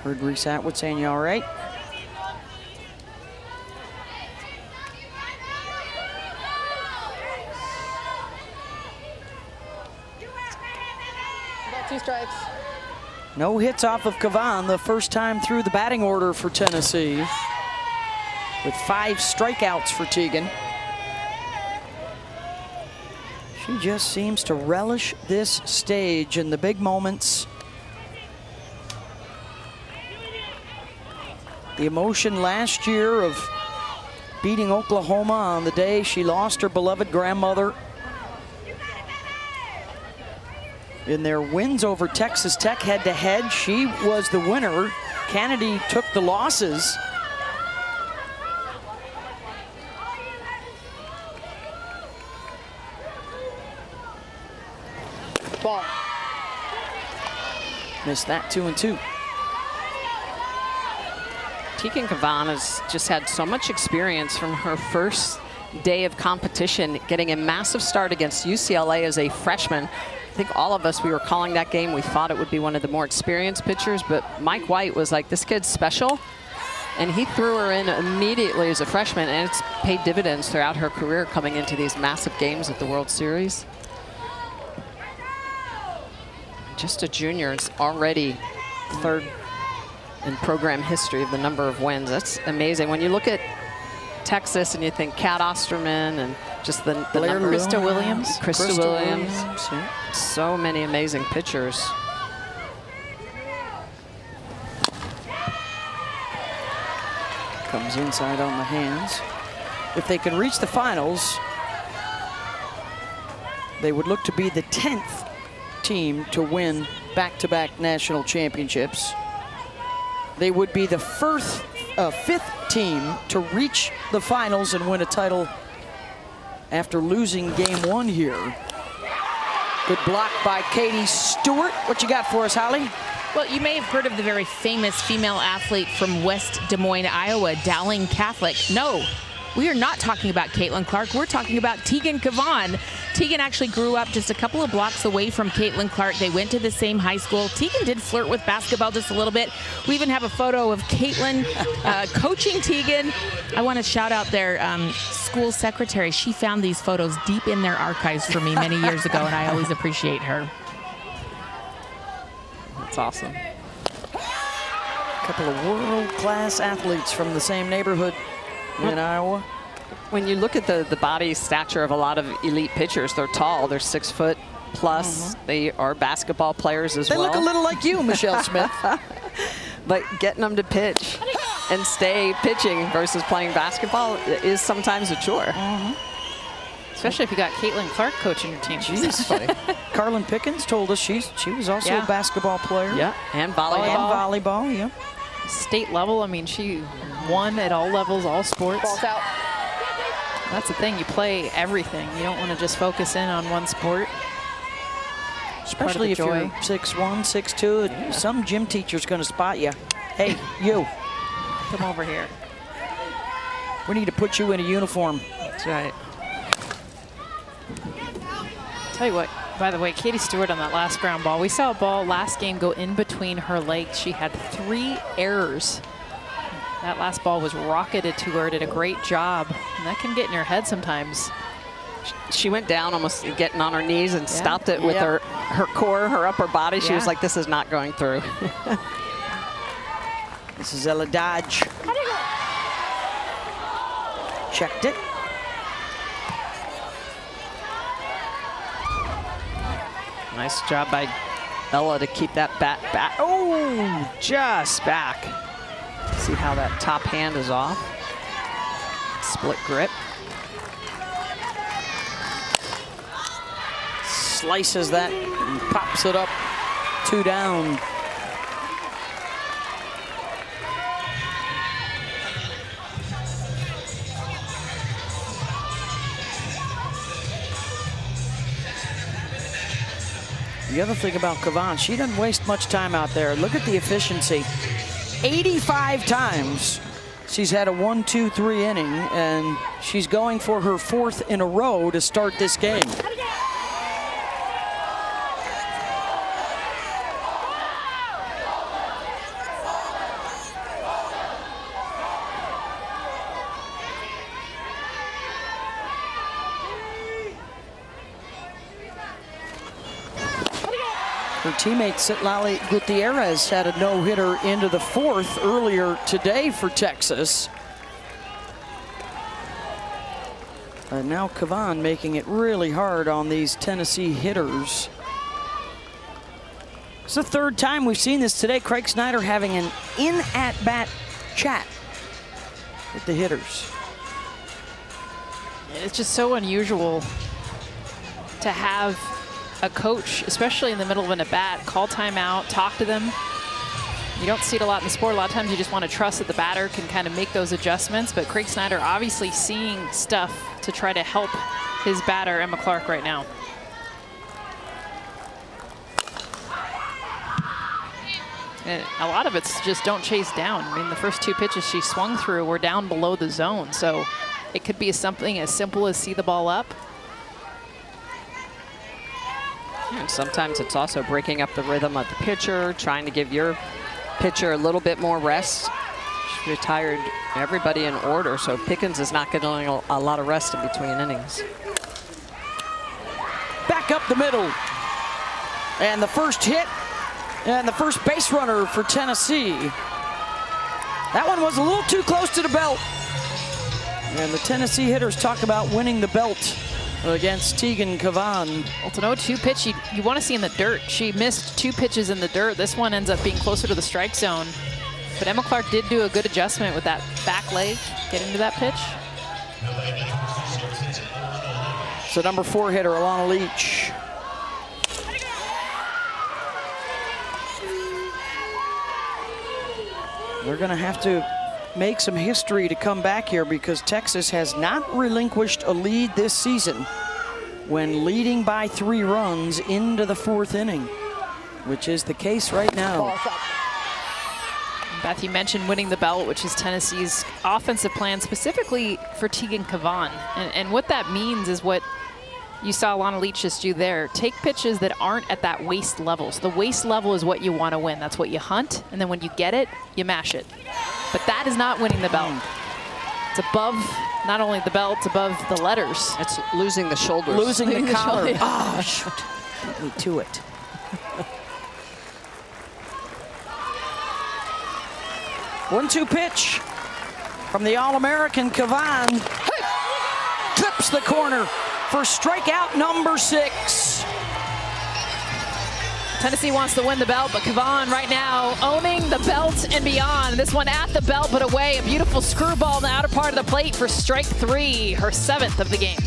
Heard Reese Atwood saying, "You all right?" About 2 strikes. No hits off of Cavan, the first time through the batting order for Tennessee, with 5 strikeouts for Tegan. She just seems to relish this stage and the big moments. The emotion last year of beating Oklahoma on the day she lost her beloved grandmother. In their wins over Texas Tech head-to-head, she was the winner. Kennedy took the losses. Ball. Missed that 2-2. Tegan Cavan has just had so much experience from her first day of competition, getting a massive start against UCLA as a freshman. I think all of us, we were calling that game, we thought it would be one of the more experienced pitchers, but Mike White was like, this kid's special. And he threw her in immediately as a freshman, and it's paid dividends throughout her career coming into these massive games at the World Series. Just a junior, it's already third in program history of the number of wins. That's amazing. When you look at Texas and you think Kat Osterman and just the number. Krista Williams. Krista Williams. Yeah. So many amazing pitchers. Comes inside on the hands. If they can reach the finals, they would look to be the 10th team to win back-to-back national championships. They would be the fifth team to reach the finals and win a title after losing game 1 here. Good block by Katie Stewart. What you got for us, Holly? Well, you may have heard of the very famous female athlete from West Des Moines, Iowa, Dowling Catholic. No, we are not talking about Caitlin Clark. We're talking about Tegan Cavan. Tegan actually grew up just a couple of blocks away from Caitlin Clark. They went to the same high school. Tegan did flirt with basketball just a little bit. We even have a photo of Caitlin coaching Tegan. I want to shout out their school secretary. She found these photos deep in their archives for me many years ago, and I always appreciate her. That's awesome. A couple of world-class athletes from the same neighborhood in Iowa. When you look at the body stature of a lot of elite pitchers, they're tall. They're 6 foot plus. They are basketball players as well. They look a little like you, Michelle Smith. But getting them to pitch and stay pitching versus playing basketball is sometimes a chore. Especially if you got Caitlin Clark coaching your team. She's funny. Carlin Pickens told us she was also a basketball player. Yeah, and volleyball. And volleyball, yeah. State level, I mean, she won at all levels, all sports. Balls out. That's the thing, you play everything. You don't want to just focus in on one sport. Especially if you're 6'1", 6'2", some gym teacher's going to spot you. Hey, you. Come over here. We need to put you in a uniform. That's right. Tell you what, by the way, Katie Stewart on that last ground ball. We saw a ball last game go in between her legs. She had 3 errors. That last ball was rocketed to her, did a great job. And that can get in your head sometimes. She went down almost getting on her knees and stopped it with her core, her upper body. She was like, this is not going through. This is Ella Dodge. Checked it. Nice job by Ella to keep that bat back. Oh, just back. See how that top hand is off. Split grip. Slices that and pops it up. 2 down. The other thing about Kavan, she doesn't waste much time out there. Look at the efficiency. 85 times she's had a 1-2-3 inning, and she's going for her 4th in a row to start this game. Her teammate Citlali Gutierrez had a no-hitter into the 4th earlier today for Texas. And now Kavan making it really hard on these Tennessee hitters. It's the 3rd time we've seen this today. Craig Snyder having an in-at-bat chat with the hitters. It's just so unusual to have a coach, especially in the middle of an at-bat, call timeout, talk to them. You don't see it a lot in the sport. A lot of times you just want to trust that the batter can kind of make those adjustments, but Craig Snyder obviously seeing stuff to try to help his batter, Emma Clark, right now. And a lot of it's just don't chase down. I mean, the first 2 pitches she swung through were down below the zone, so it could be something as simple as see the ball up. And sometimes it's also breaking up the rhythm of the pitcher, trying to give your pitcher a little bit more rest. She retired everybody in order, so Pickens is not getting a lot of rest in between innings. Back up the middle. And the first hit and the first base runner for Tennessee. That one was a little too close to the belt. And the Tennessee hitters talk about winning the belt against Tegan Kavan. Well, it's an 0-2 pitch you want to see in the dirt. She missed 2 pitches in the dirt. This one ends up being closer to the strike zone. But Emma Clark did do a good adjustment with that back leg, getting to that pitch. So number 4 hitter, Alana Leach. They're going to have to make some history to come back here because Texas has not relinquished a lead this season when leading by 3 runs into the 4th inning, which is the case right now. Beth, you mentioned winning the belt, which is Tennessee's offensive plan specifically for Tegan Kavan. And what that means is what you saw Alana Leach just do there. Take pitches that aren't at that waist level. So the waist level is what you want to win. That's what you hunt. And then when you get it, you mash it. But that is not winning the belt. It's above not only the belt, it's above the letters. It's losing the shoulders. Losing the collar. Oh, shoot. Beat me to it. One-two pitch from the All-American Kavan. Clips the corner for strikeout number 6. Tennessee wants to win the belt, but Kavan right now owning the belt and beyond. This one at the belt, but away. A beautiful screwball in the outer part of the plate for strike 3, her 7th of the game.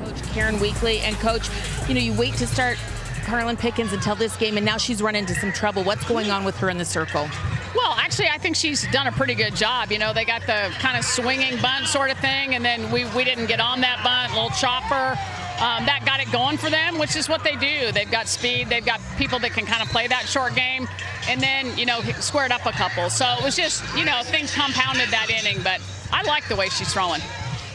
Coach Karen Weekly. And Coach, you wait to start Carlin Pickens until this game, and now she's run into some trouble. What's going on with her in the circle? Well, actually, I think she's done a pretty good job. They got the kind of swinging bunt sort of thing, and then we didn't get on that bunt, little chopper. That got it going for them, which is what they do. They've got speed. They've got people that can kind of play that short game, and then, squared up a couple. So it was just, things compounded that inning, but I like the way she's throwing.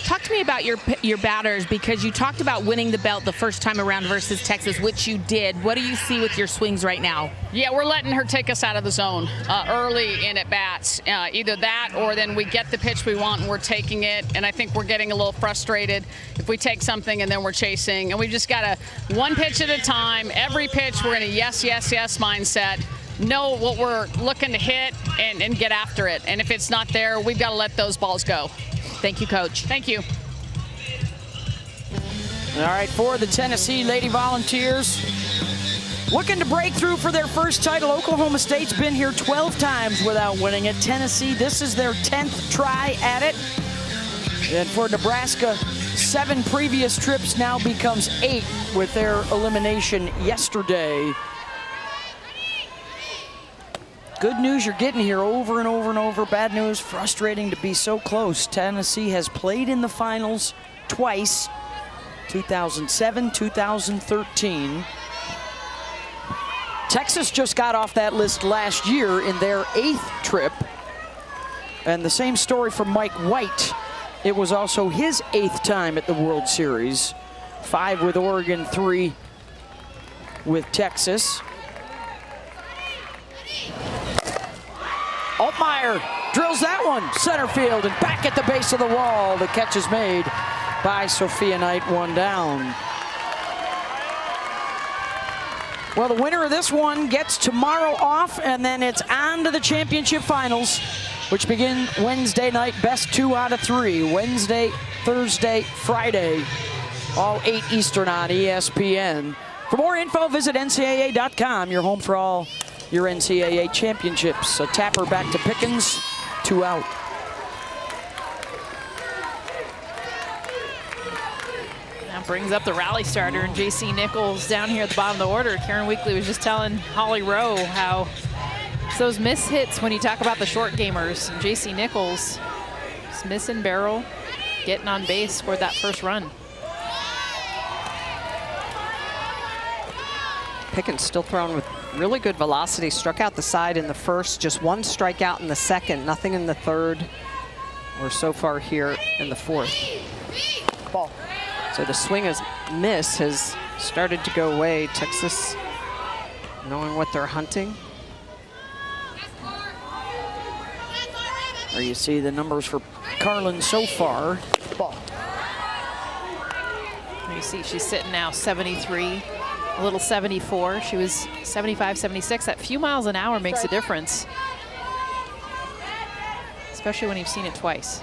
Talk to me about your batters, because you talked about winning the belt the first time around versus Texas, which you did. What do you see with your swings right now? Yeah, we're letting her take us out of the zone early in at bats. Either that, or then we get the pitch we want and we're taking it. And I think we're getting a little frustrated if we take something and then we're chasing. And we've just got to one pitch at a time. Every pitch we're in a yes, yes, yes mindset. Know what we're looking to hit and get after it. And if it's not there, we've got to let those balls go. Thank you, Coach. Thank you. All right, for the Tennessee Lady Volunteers, looking to break through for their first title. Oklahoma State's been here 12 times without winning it. Tennessee, this is their 10th try at it. And for Nebraska, 7 previous trips now becomes 8 with their elimination yesterday. Good news you're getting here over and over and over. Bad news, frustrating to be so close. Tennessee has played in the finals twice, 2007, 2013. Texas just got off that list last year in their 8th trip. And the same story for Mike White. It was also his 8th time at the World Series. 5 with Oregon, 3 with Texas. Altmaier drills that one center field and back at the base of the wall. The catch is made by Sophia Knight, 1 down. Well, the winner of this one gets tomorrow off, and then it's on to the championship finals, which begin Wednesday night, best 2 out of 3. Wednesday, Thursday, Friday, all 8 Eastern on ESPN. For more info, visit ncaa.com, your home for all your NCAA championships. A tapper back to Pickens, 2 out. That brings up the rally starter, and J.C. Nichols down here at the bottom of the order. Karen Weekly was just telling Holly Rowe how it's those miss hits when you talk about the short gamers. And J.C. Nichols just missing barrel, getting on base, scored that first run. Pickens still throwing with really good velocity. Struck out the side in the first, just 1 strikeout in the second, nothing in the third, or so far here in the 4th. Ball. So the swing as miss has started to go away. Texas knowing what they're hunting. There you see the numbers for Carlin so far. Ball. You see she's sitting now 73. A little 74. She was 75, 76. That few miles an hour makes a difference, especially when you've seen it twice.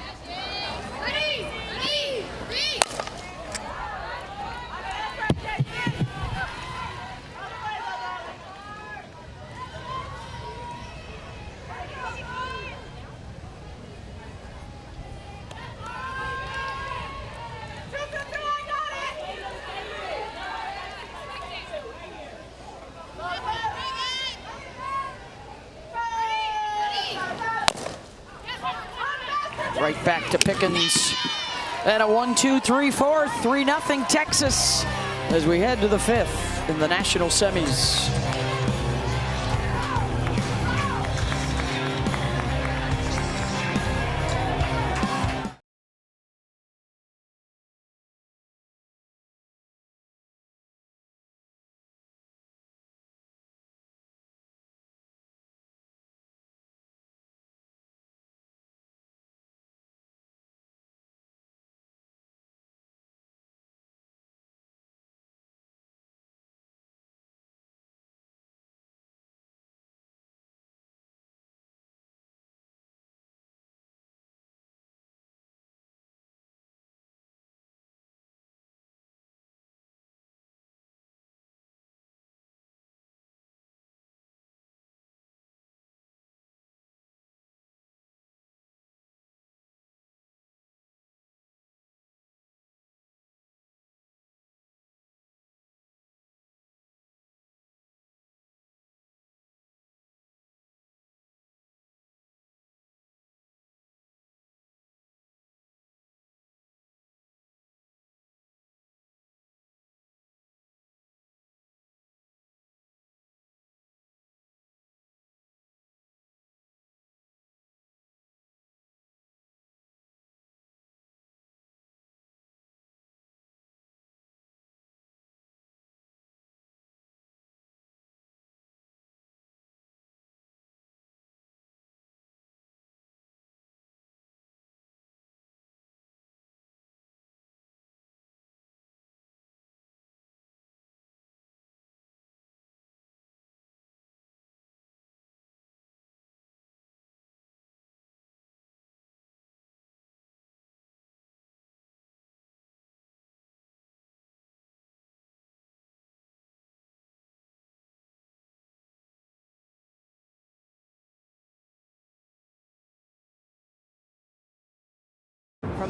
Right back to Pickens. And a 1-2-3-4, 3-0 Texas as we head to the 5th in the national semis.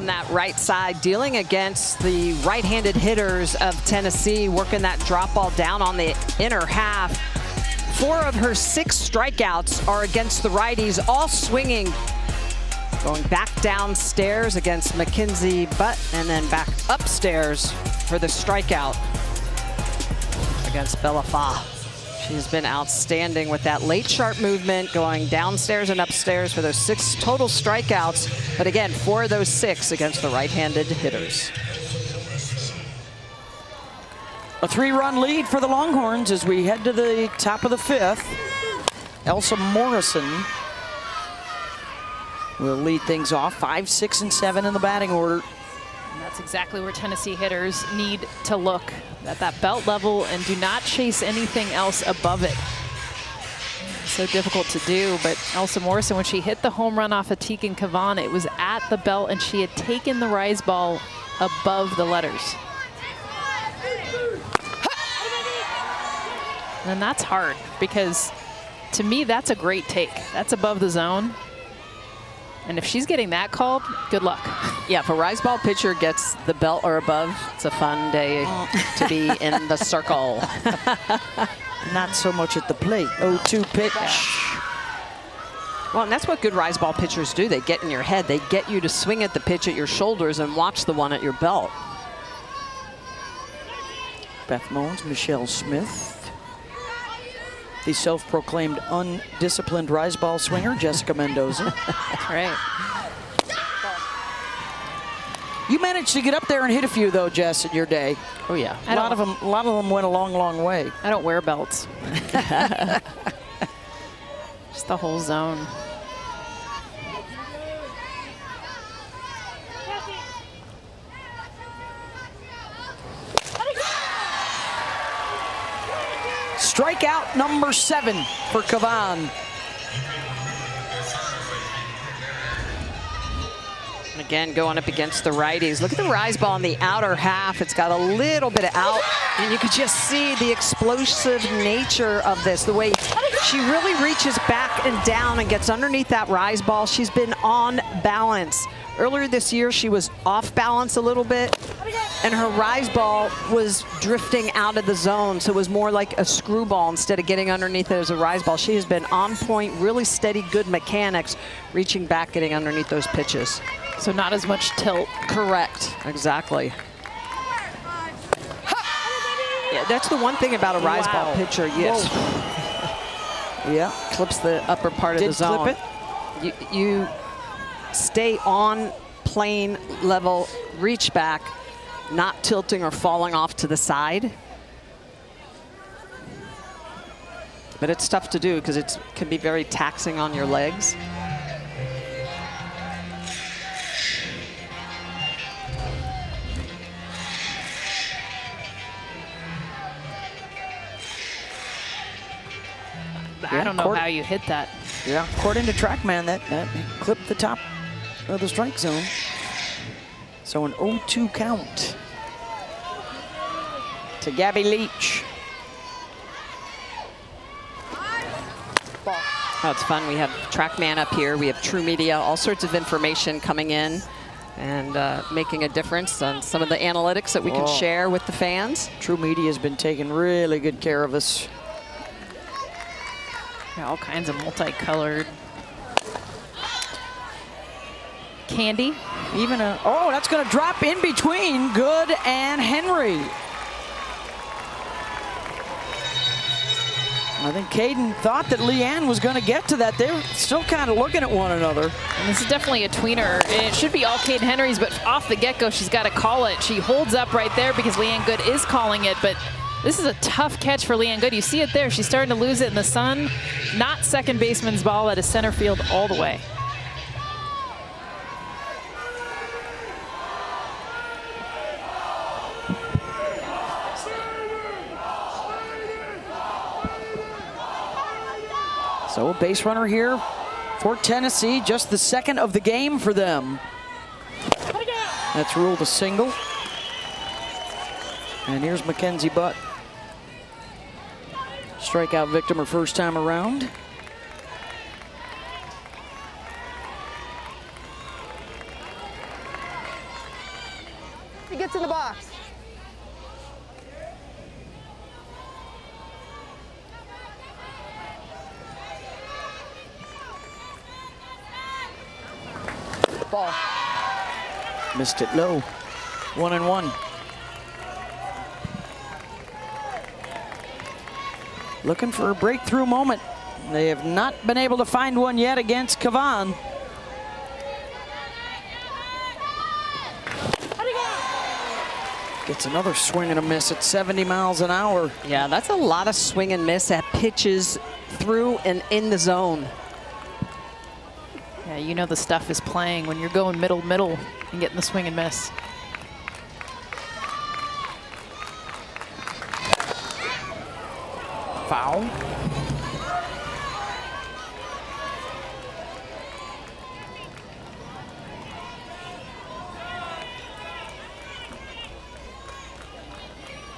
from that right side, dealing against the right-handed hitters of Tennessee, working that drop ball down on the inner half. 4 of her 6 strikeouts are against the righties, all swinging. Going back downstairs against Mackenzie Butt, and then back upstairs for the strikeout against Bella Fa. She's been outstanding with that late sharp movement, going downstairs and upstairs for those 6 total strikeouts. But again, 4 of those 6 against the right-handed hitters. A 3-run lead for the Longhorns as we head to the top of the 5th. Elsa Morrison will lead things off. 5, 6, and 7 in the batting order. And that's exactly where Tennessee hitters need to look, at that belt level, and do not chase anything else above it. So difficult to do, but Elsa Morrison, when she hit the home run off of Tegan Kavan, it was at the belt, and she had taken the rise ball above the letters. And that's hard, because to me, that's a great take. That's above the zone. And if she's getting that called, good luck. Yeah, if a rise ball pitcher gets the belt or above, it's a fun day to be in the circle. Not so much at the plate. 0-2 pitch. Well, and that's what good rise ball pitchers do. They get in your head. They get you to swing at the pitch at your shoulders and watch the one at your belt. Beth Mowens, Michelle Smith. The self-proclaimed undisciplined rise ball swinger, Jessica Mendoza. That's right. You managed to get up there and hit a few, though, Jess, in your day. Oh yeah, A lot of them went a long, long way. I don't wear belts. Just the whole zone. Strikeout number 7 for Kavan. Again, going up against the righties. Look at the rise ball in the outer half. It's got a little bit of out, and you could just see the explosive nature of this, the way she really reaches back and down and gets underneath that rise ball. She's been on balance. Earlier this year, she was off balance a little bit, and her rise ball was drifting out of the zone, so it was more like a screwball instead of getting underneath it as a rise ball. She has been on point, really steady, good mechanics, reaching back, getting underneath those pitches. So not as much tilt. Correct, exactly. Yeah, that's the one thing about a rise ball pitcher. Yes. Yeah. Clips the upper part of the zone. Clip it. You stay on plane level, reach back, not tilting or falling off to the side. But it's tough to do because it can be very taxing on your legs. I don't know how you hit that. Yeah, according to TrackMan, that clipped the top of the strike zone. So an 0-2 count to Gabby Leach. Oh, it's fun. We have TrackMan up here. We have True Media, all sorts of information coming in and making a difference on some of the analytics that we can share with the fans. True Media has been taking really good care of us. Yeah, all kinds of multicolored candy. Even that's going to drop in between Good and Henry. I think Caden thought that Leanne was going to get to that. They were still kind of looking at one another. And this is definitely a tweener. It should be all Caden Henry's, but off the get-go, she's got to call it. She holds up right there because Leanne Good is calling it, but this is a tough catch for Leanne Good. You see it there. She's starting to lose it in the sun. Not second baseman's ball, at a center field all the way. So a base runner here for Tennessee, just the second of the game for them. That's ruled a single. And here's Mackenzie Butt. Strikeout victim her first time around. ball. Missed it low. 1-1. Looking for a breakthrough moment. They have not been able to find one yet against Cavan. Gets another swing and a miss at 70 miles an hour. Yeah, that's a lot of swing and miss at pitches through and in the zone. Yeah, you know the stuff is playing when you're going middle and getting the swing and miss. Foul.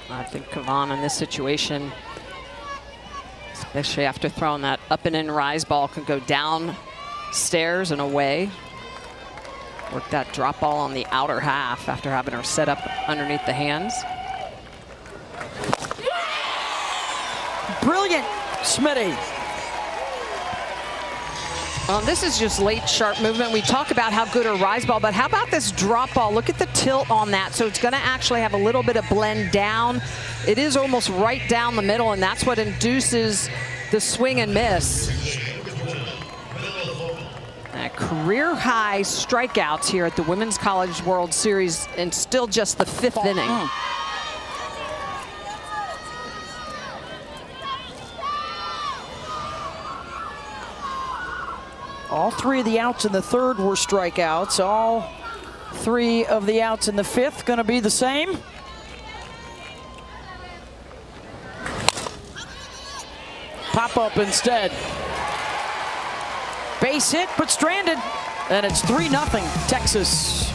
I think Cavan in this situation, especially after throwing that up and in rise ball, could go downstairs and away. Work that drop ball on the outer half after having her set up underneath the hands. Brilliant, Smitty. This is just late sharp movement. We talk about how good a rise ball, but how about this drop ball? Look at the tilt on that. So it's going to actually have a little bit of blend down. It is almost right down the middle, and that's what induces the swing and miss. Career high strikeouts here at the Women's College World Series, and still just the 5th inning. All 3 of the outs in the 3rd were strikeouts. All 3 of the outs in the 5th going to be the same. Pop up instead. Base hit, but stranded. And it's 3-0 Texas.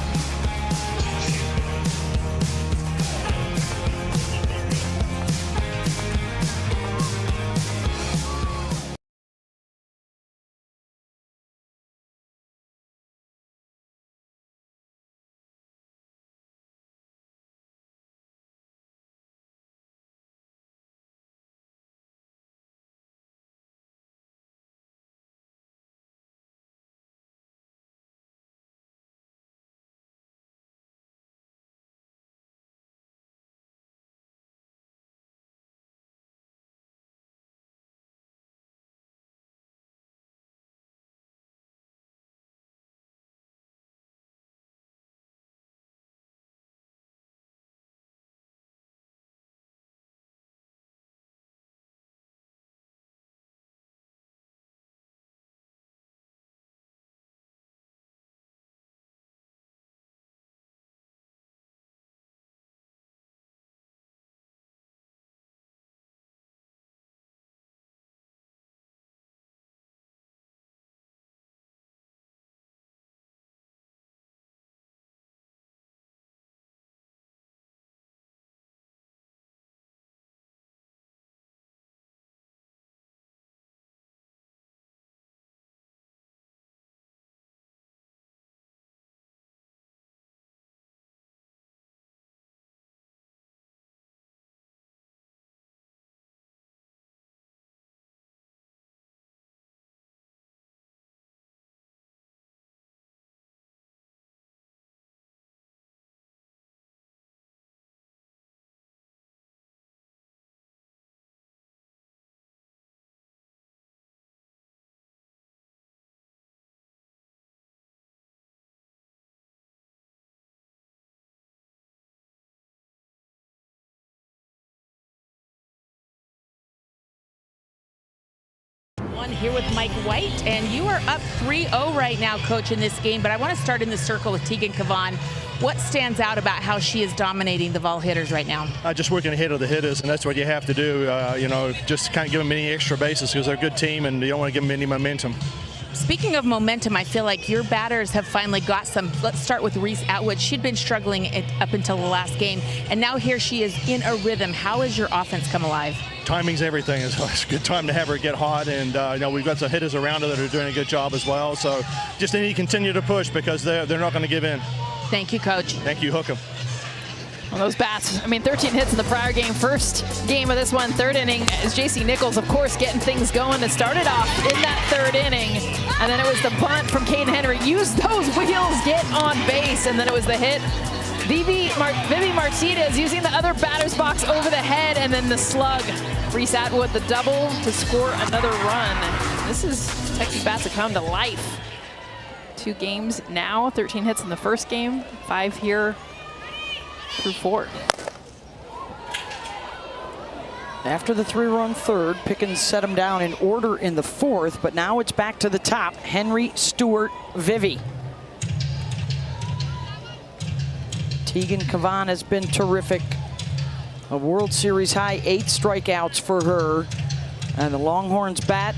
Here with Mike White, and you are up 3-0 right now, Coach, in this game. But I want to start in the circle with Tegan Cavan. What stands out about how she is dominating the Vol hitters right now? Just working ahead of the hitters, and that's what you have to do. Just can't give them any extra bases because they're a good team, and you don't want to give them any momentum. Speaking of momentum, I feel like your batters have finally got some. Let's start with Reese Atwood. She'd been struggling up until the last game, and now here she is in a rhythm. How has your offense come alive? Timing's everything. It's a good time to have her get hot, and we've got some hitters around her that are doing a good job as well. So just need to continue to push because they're not going to give in. Thank you, Coach. Thank you, Hook 'em. Well, those bats, I mean, 13 hits in the prior game. First game of this one, third inning, is J.C. Nichols, of course, getting things going. It started off in that third inning, and then it was the bunt from Caden Henry. Use those wheels, get on base, and then it was the hit. Vivi Martinez using the other batter's box over the head, and then the slug. Reese Atwood, the double to score another run. This is Texas bats have come to life. 2 games now, 13 hits in the first game, 5 here through 4. After the 3-run third, Pickens set him down in order in the 4th, but now it's back to the top. Henry, Stewart, Vivi. Tegan Cavan has been terrific. A World Series high 8 strikeouts for her. And the Longhorns bat,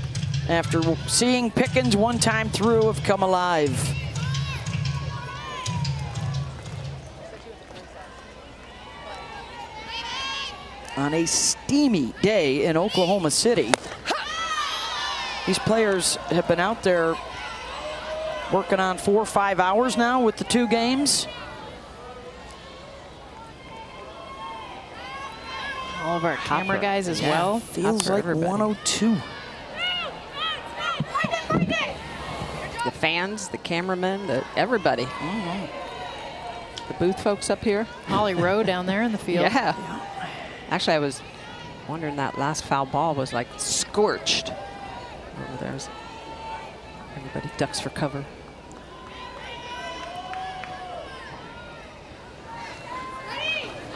after seeing Pickens one time through, have come alive. On a steamy day in Oklahoma City, these players have been out there working on 4 or 5 hours now with the 2 games. All of our camera guys as well. Feels like 102. The fans, the cameramen, everybody. The booth folks up here. Holly Rowe down there in the field. Yeah. Actually, I was wondering, that last foul ball was like scorched over there. Everybody ducks for cover.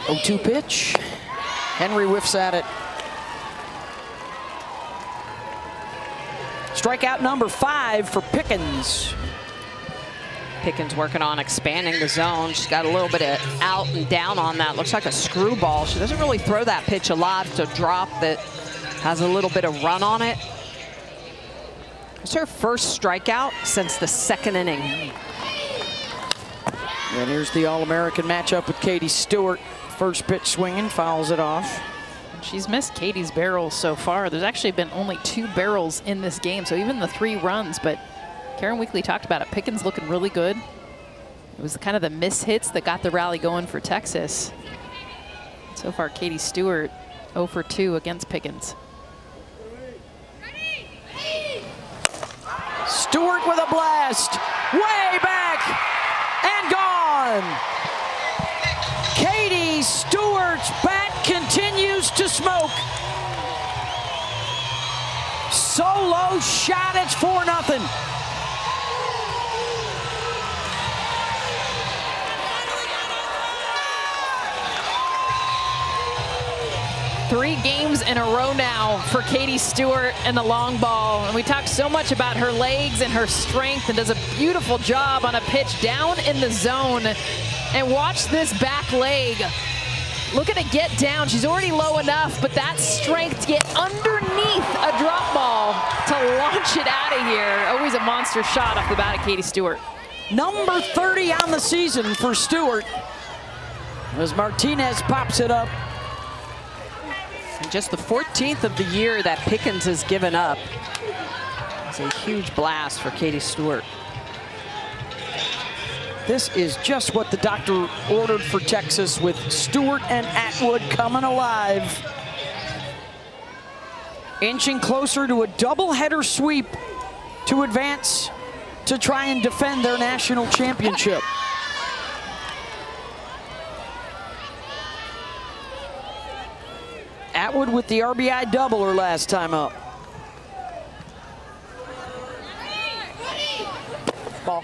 Oh, 2 pitch. Henry whiffs at it. Strikeout number 5 for Pickens. Pickens working on expanding the zone. She's got a little bit of out and down on that. Looks like a screwball. She doesn't really throw that pitch a lot. It's a drop that has a little bit of run on it. It's her first strikeout since the 2nd inning. And here's the All-American matchup with Katie Stewart. First pitch swinging, fouls it off. She's missed Katie's barrels so far. There's actually been only 2 barrels in this game, so even the 3 runs, but Karen Weekly talked about it. Pickens looking really good. It was kind of the miss hits that got the rally going for Texas. So far, Katie Stewart 0 for 2 against Pickens. Stewart with a blast, way back and gone. Katie Stewart's bat continues to smoke. Solo shot, it's 4-0. Three games in a row now for Katie Stewart and the long ball. And we talked so much about her legs and her strength, and does a beautiful job on a pitch down in the zone. And watch this back leg. Looking to get down. She's already low enough, but that strength to get underneath a drop ball to launch it out of here. Always a monster shot off the bat of Katie Stewart. Number 30 on the season for Stewart as Martinez pops it up. And just the 14th of the year that Pickens has given up. It's a huge blast for Katie Stewart. This is just what the doctor ordered for Texas, with Stewart and Atwood coming alive. Inching closer to a doubleheader sweep to advance to try and defend their national championship. Atwood with the RBI double her last time up. Ball.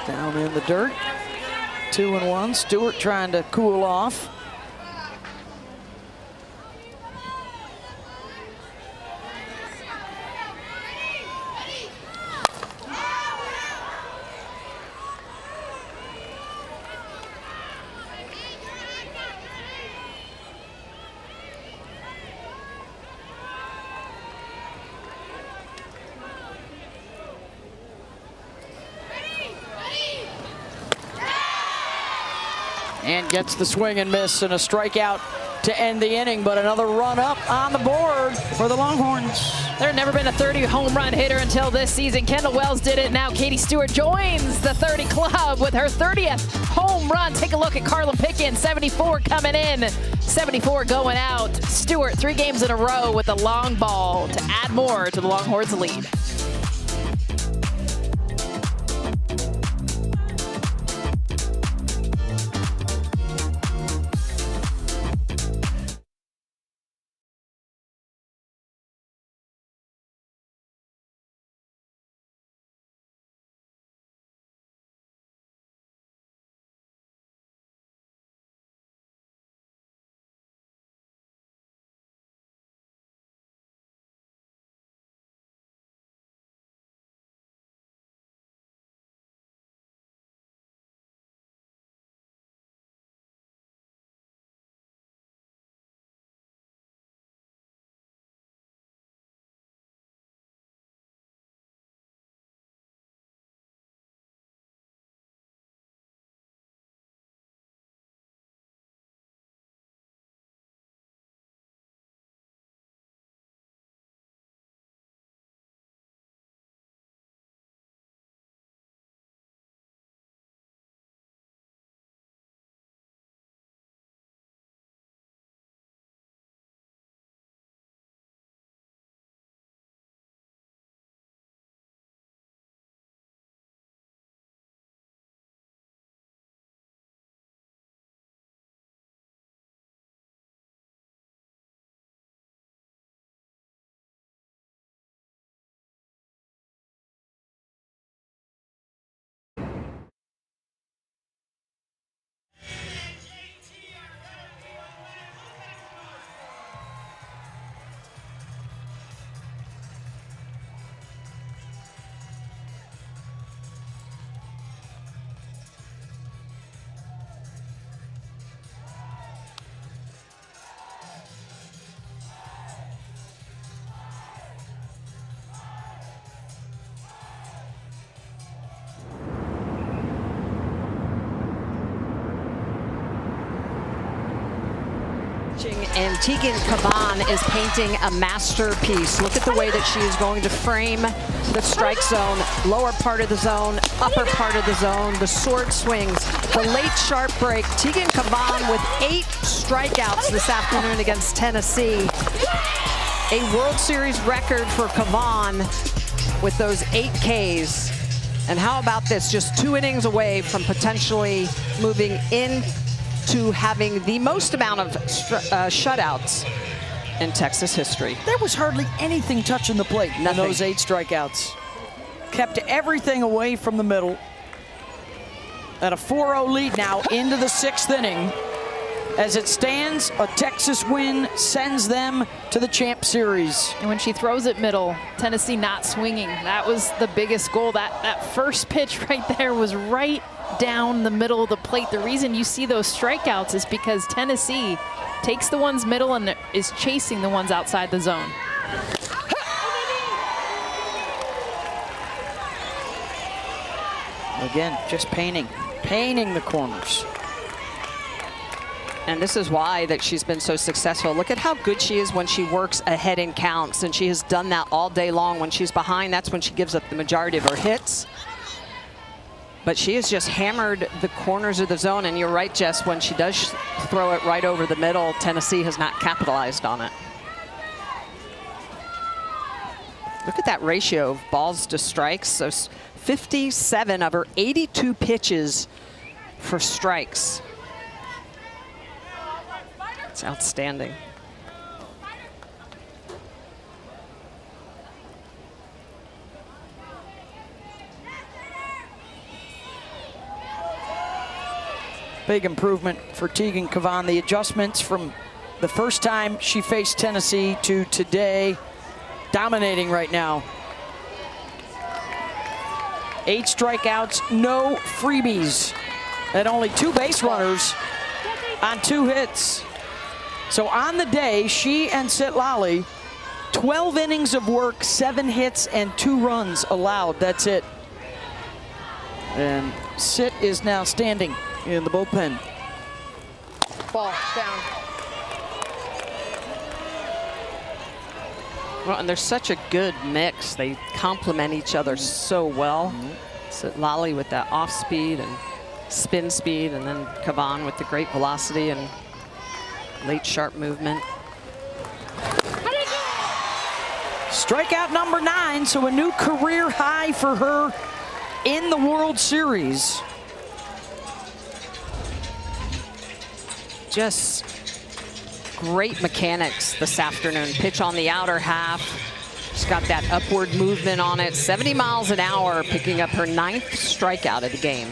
Down in the dirt. 2-1. Stewart trying to cool off. And gets the swing and miss and a strikeout to end the inning, but another run up on the board for the Longhorns. There had never been a 30 home run hitter until this season. Kendall Wells did it. Now Katie Stewart joins the 30 club with her 30th home run. Take a look at Carlin Pickens, 74 coming in, 74 going out. Stewart 3 games in a row with a long ball to add more to the Longhorns' lead. And Tegan Caban is painting a masterpiece. Look at the way that she is going to frame the strike zone, lower part of the zone, upper part of the zone, the sword swings, the late sharp break. Tegan Caban with 8 strikeouts this afternoon against Tennessee. A World Series record for Caban with those 8 Ks. And how about this? Just 2 innings away from potentially moving in to having the most amount of shutouts in Texas history. There was hardly anything touching the plate in those 8 strikeouts. Kept everything away from the middle. At a 4-0 lead now into the 6th inning. As it stands, a Texas win sends them to the Champ Series. And when she throws it middle, Tennessee not swinging. That was the biggest goal. That first pitch right there was right down the middle of the plate. The reason you see those strikeouts is because Tennessee takes the ones middle and is chasing the ones outside the zone. Again, just painting the corners. And this is why that she's been so successful. Look at how good she is when she works ahead in counts, and she has done that all day long. When she's behind, that's when she gives up the majority of her hits. But she has just hammered the corners of the zone, and you're right, Jess, when she does throw it right over the middle, Tennessee has not capitalized on it. Look at that ratio of balls to strikes. So 57 of her 82 pitches for strikes. It's outstanding. Big improvement for Tegan Caban. The adjustments from the first time she faced Tennessee to today, dominating right now. 8 strikeouts, no freebies, and only 2 base runners on 2 hits. So on the day, she and Sitlali, 12 innings of work, 7 hits, and 2 runs allowed. That's it. And Sit is now standing in the bullpen. Ball down. Well, and there's such a good mix. They complement each other so well. So Lally with that off speed and spin speed, and then Kavan with the great velocity and late sharp movement. Strikeout number 9, so a new career high for her in the World Series. Just great mechanics this afternoon. Pitch on the outer half. She's got that upward movement on it. 70 miles an hour, picking up her 9th strikeout of the game.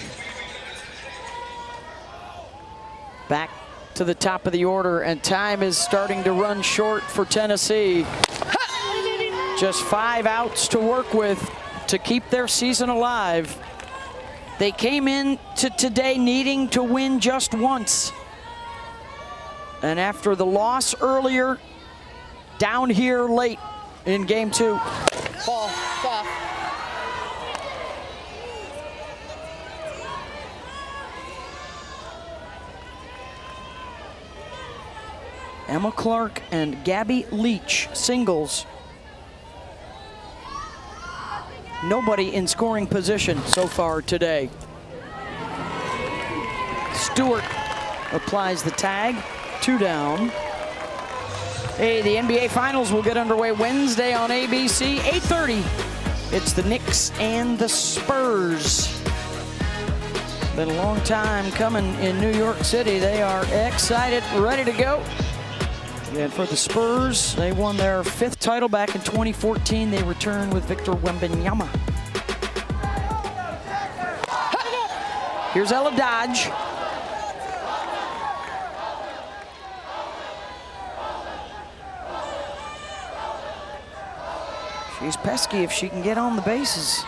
Back to the top of the order, and time is starting to run short for Tennessee. Just 5 outs to work with to keep their season alive. They came in to today needing to win just once. And after the loss earlier, down here late in game 2. Ball, off. Emma Clark and Gabby Leach, singles. Nobody in scoring position so far today. Stewart applies the tag, 2 down. Hey, the NBA Finals will get underway Wednesday on ABC, 8:30. It's the Knicks and the Spurs. Been a long time coming in New York City. They are excited, ready to go. And for the Spurs, they won their 5th title back in 2014. They return with Victor Wembanyama. Here's Ella Dodge. She's pesky if she can get on the bases.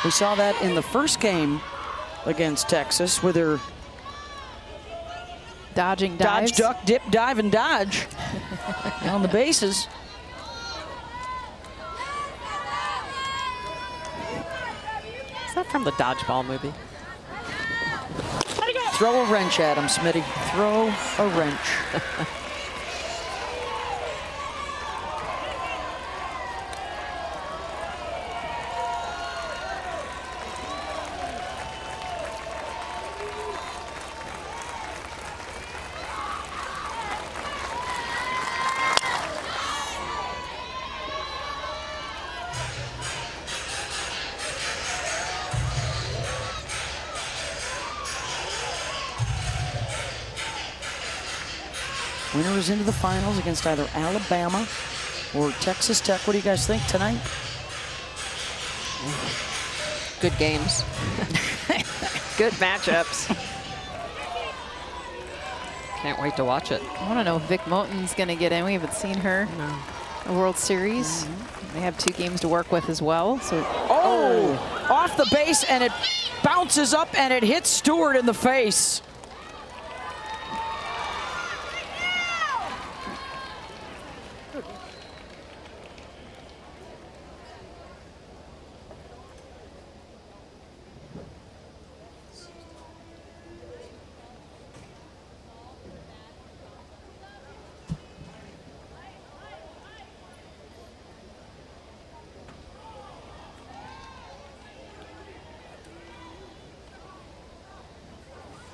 We saw that in the first game against Texas with her dodging dives. Dodge, duck, dip, dive, and dodge on the bases. Is that from the Dodgeball movie? Throw a wrench at him, Smitty. Throw a wrench. Winner is into the finals against either Alabama or Texas Tech. What do you guys think tonight? Good games. Good matchups. Can't wait to watch it. I want to know if Vic Moten's going to get in. We haven't seen her in the World Series. They have 2 games to work with as well. So, off the base, and it bounces up, and it hits Stewart in the face.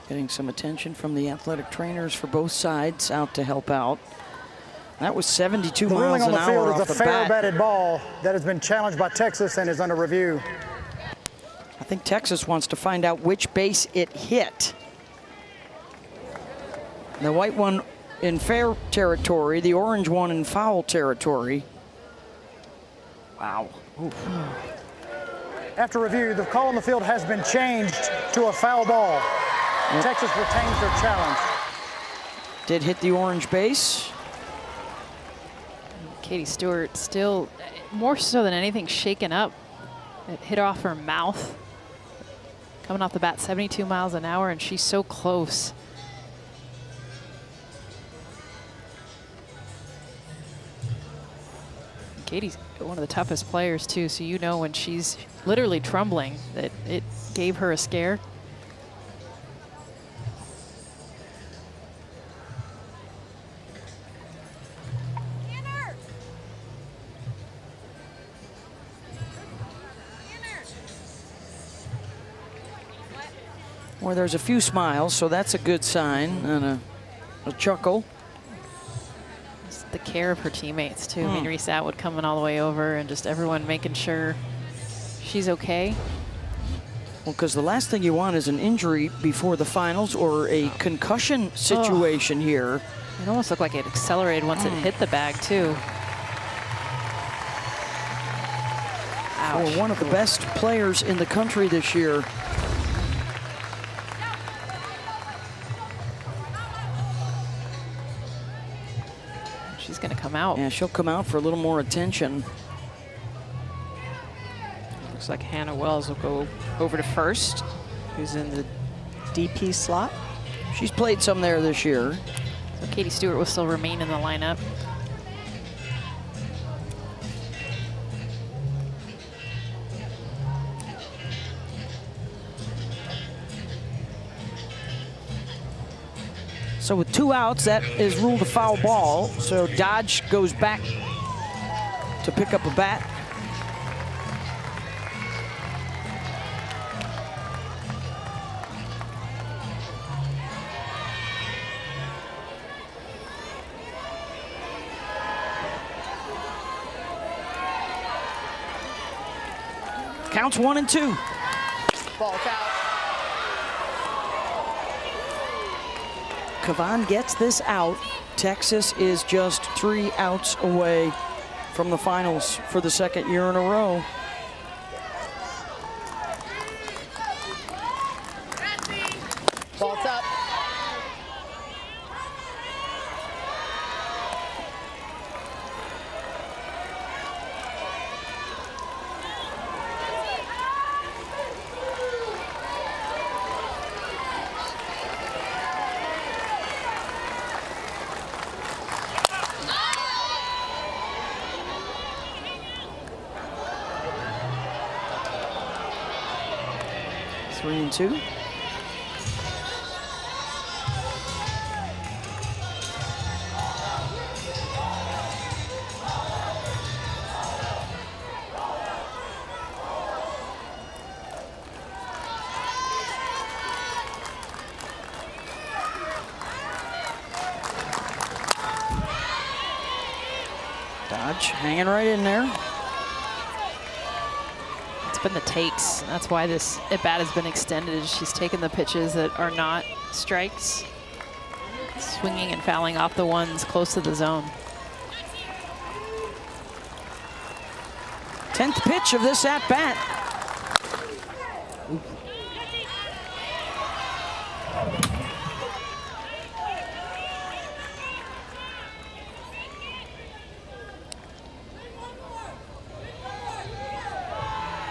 Getting some attention from the athletic trainers for both sides out to help out. That was 72 The miles ruling on an the field hour is off a the fair bat. batted ball that has been challenged by Texas and is under review. I think Texas wants to find out which base it hit. The white one in fair territory, the orange one in foul territory. Wow. Oof. After review, the call on the field has been changed to a foul ball. Texas retains their challenge. Did hit the orange base. Katie Stewart still, more so than anything, shaken up. It hit off her mouth. Coming off the bat, 72 miles an hour, and she's so close. Katie's one of the toughest players, too, so you know when she's literally trembling that it gave her a scare. Well, there's a few smiles, so that's a good sign, and a chuckle. Just the care of her teammates, too. I mean, Reese Atwood coming all the way over and just everyone making sure she's okay. Well, because the last thing you want is an injury before the finals or a concussion situation here. It almost looked like it accelerated once it hit the bag, too. For one of the best players in the country this year. She's going to come out. Yeah, she'll come out for a little more attention. Looks like Hannah Wells will go over to first, who's in the DP slot. She's played some there this year. So Katie Stewart will still remain in the lineup. So with 2 outs, that is ruled a foul ball. So Dodge goes back to pick up a bat. Counts 1 and 2. Ball out. Kavan gets this out. Texas is just 3 outs away from the finals for the second year in a row. Ball's up. Three and 2. Dodge hanging right in there. Been the takes. That's why this at-bat has been extended. She's taken the pitches that are not strikes, swinging and fouling off the ones close to the zone. 10th pitch of this at-bat.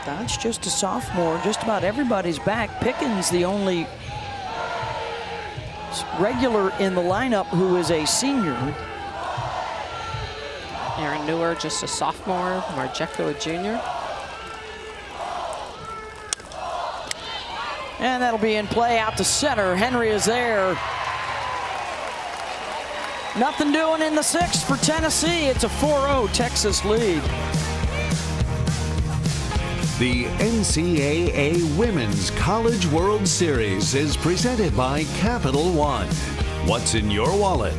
Dodge just a sophomore. Just about everybody's back. Pickens the only regular in the lineup who is a senior. Aaron Newer, just a sophomore. Marjeko, a junior. And that'll be in play out to center. Henry is there. Nothing doing in the 6th for Tennessee. It's a 4-0 Texas lead. The NCAA Women's College World Series is presented by Capital One. What's in your wallet?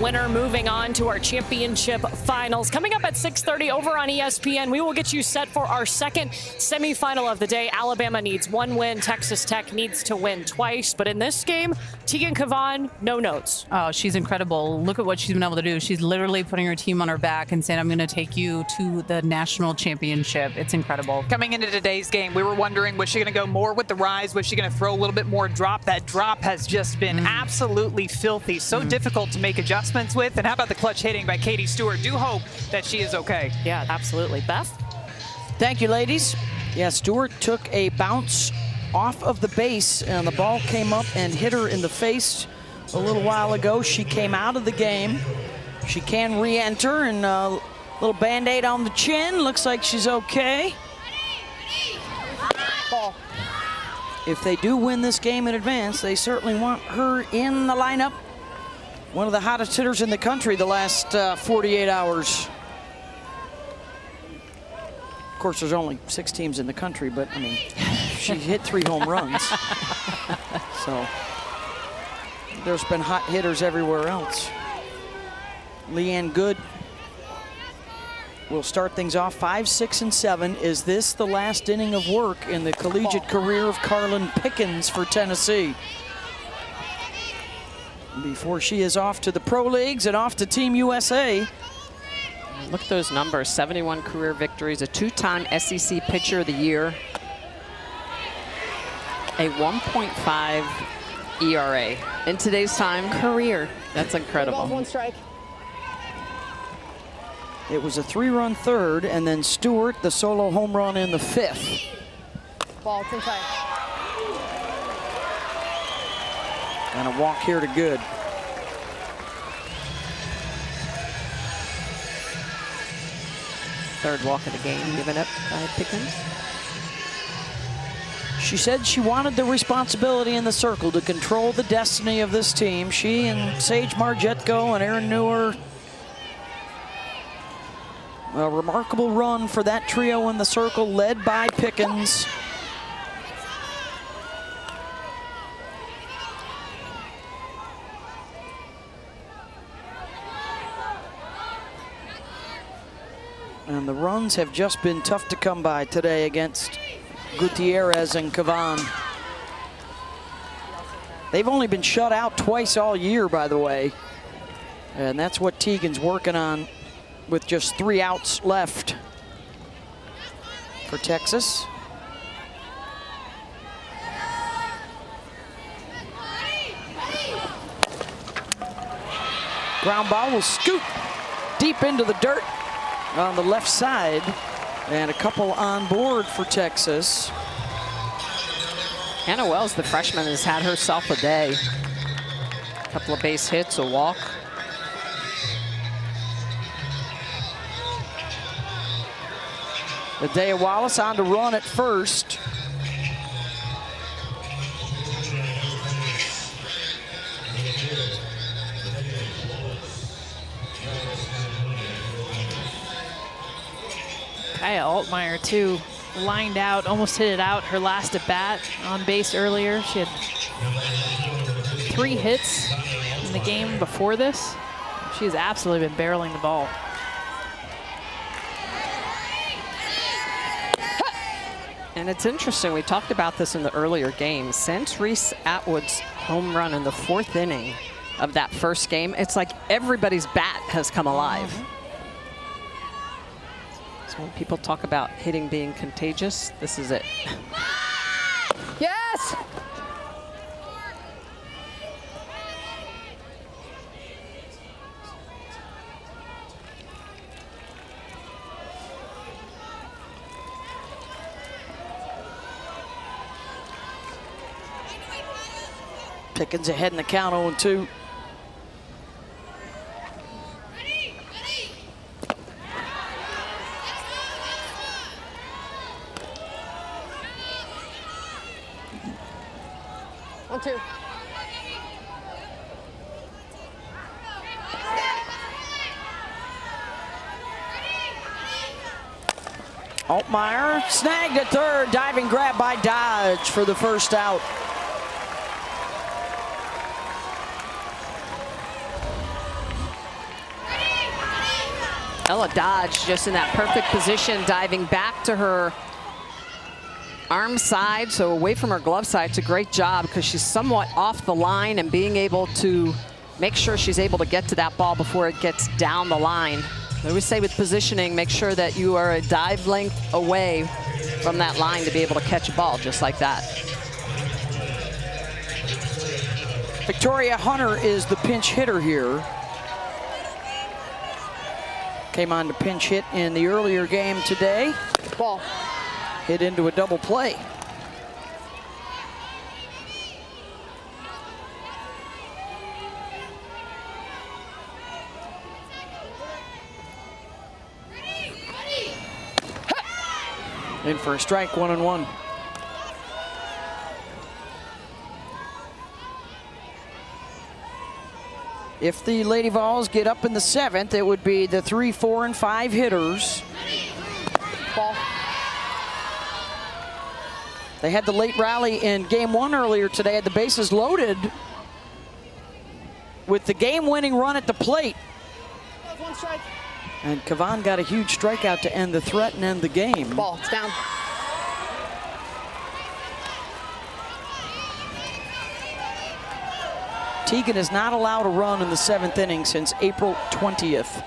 winner moving on to our championship finals. Coming up at 6:30 over on ESPN, we will get you set for our second semifinal of the day. Alabama needs one win. Texas Tech needs to win twice. But in this game, Tegan Cavan, no notes. Oh, she's incredible. Look at what she's been able to do. She's literally putting her team on her back and saying, I'm going to take you to the national championship. It's incredible. Coming into today's game, we were wondering, was she going to go more with the rise? Was she going to throw a little bit more drop? That drop has just been absolutely filthy. So difficult to make adjustments with. And how about the clutch hitting by Katie Stewart? Do hope that she is okay. Yeah, absolutely. Beth? Thank you, ladies. Yeah, Stewart took a bounce off of the base, and the ball came up and hit her in the face a little while ago. She came out of the game. She can re-enter, and a little Band-Aid on the chin. Looks like she's okay. Ball. If they do win this game in advance, they certainly want her in the lineup. One of the hottest hitters in the country the last 48 hours. Of course, there's only 6 teams in the country, but I mean, she hit 3 home runs. So there's been hot hitters everywhere else. Leanne Good will start things off 5, 6, and 7. Is this the last inning of work in the collegiate career of Carlin Pickens for Tennessee? Before she is off to the pro leagues and off to Team USA. Look at those numbers, 71 career victories, a 2-time SEC Pitcher of the Year, a 1.5 ERA. In today's time, career. That's incredible. 1 strike. It was a 3-run third, and then Stewart, the solo home run in the 5th. Ball, it's inside. And a walk here to Good. Third walk of the game given up by Pickens. She said she wanted the responsibility in the circle to control the destiny of this team. She and Sage Margetko and Aaron Newer. A remarkable run for that trio in the circle, led by Pickens. And the runs have just been tough to come by today against Gutierrez and Cavan. They've only been shut out twice all year, by the way. And that's what Tegan's working on with just 3 outs left for Texas. Ground ball will scoot deep into the dirt on the left side, and a couple on board for Texas. Hannah Wells, the freshman, has had herself a day. A couple of base hits, a walk. Adea Wallace on to run at first. Kaya Altmaier, too, lined out, almost hit it out her last at bat on base earlier. She had 3 hits in the game before this. She has absolutely been barreling the ball. And it's interesting, we talked about this in the earlier game. Since Reese Atwood's home run in the 4th inning of that first game, it's like everybody's bat has come alive. So when people talk about hitting being contagious, this is it. Yes! Pickens ahead in the count, 0-2. Altmaier snagged at third, diving grab by Dodge for the first out. Ella Dodge just in that perfect position, diving back to her arm side, so away from her glove side. It's a great job because she's somewhat off the line and being able to make sure she's able to get to that ball before it gets down the line. I always say with positioning, make sure that you are a dive length away from that line to be able to catch a ball just like that. Victoria Hunter is the pinch hitter here. Came on to pinch hit in the earlier game today. Ball. Hit into a double play. In for a strike, 1-1. If the Lady Vols get up in the 7th, it would be the 3, 4, and 5 hitters. Ball. They had the late rally in game 1 earlier today, had the bases loaded with the game-winning run at the plate. One strike. And Kavan got a huge strikeout to end the threat and end the game. Ball. It's down. Teagan is not allowed a run in the 7th inning since April 20th.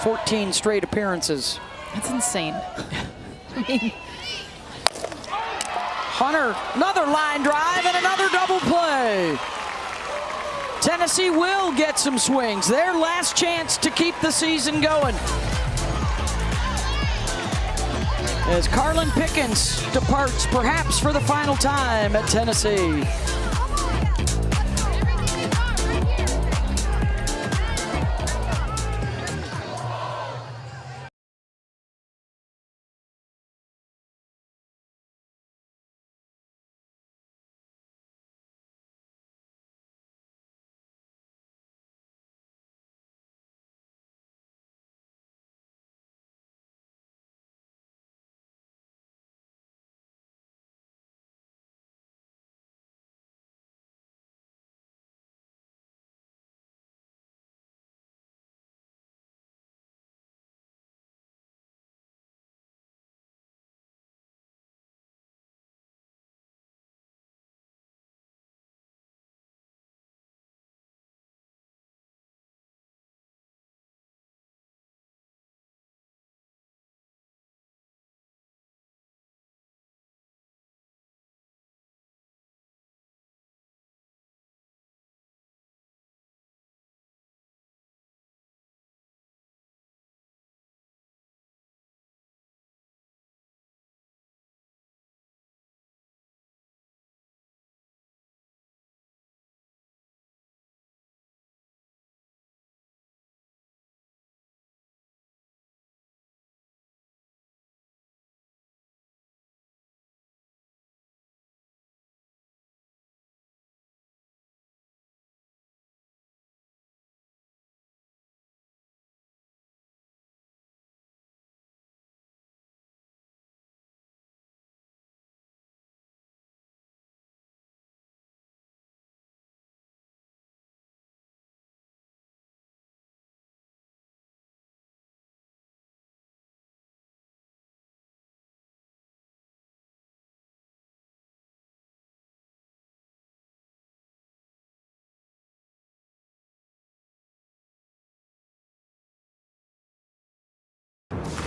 14 straight appearances. That's insane. I mean, Hunter, another line drive and another double play. Tennessee will get some swings. Their last chance to keep the season going. As Carlin Pickens departs perhaps for the final time at Tennessee.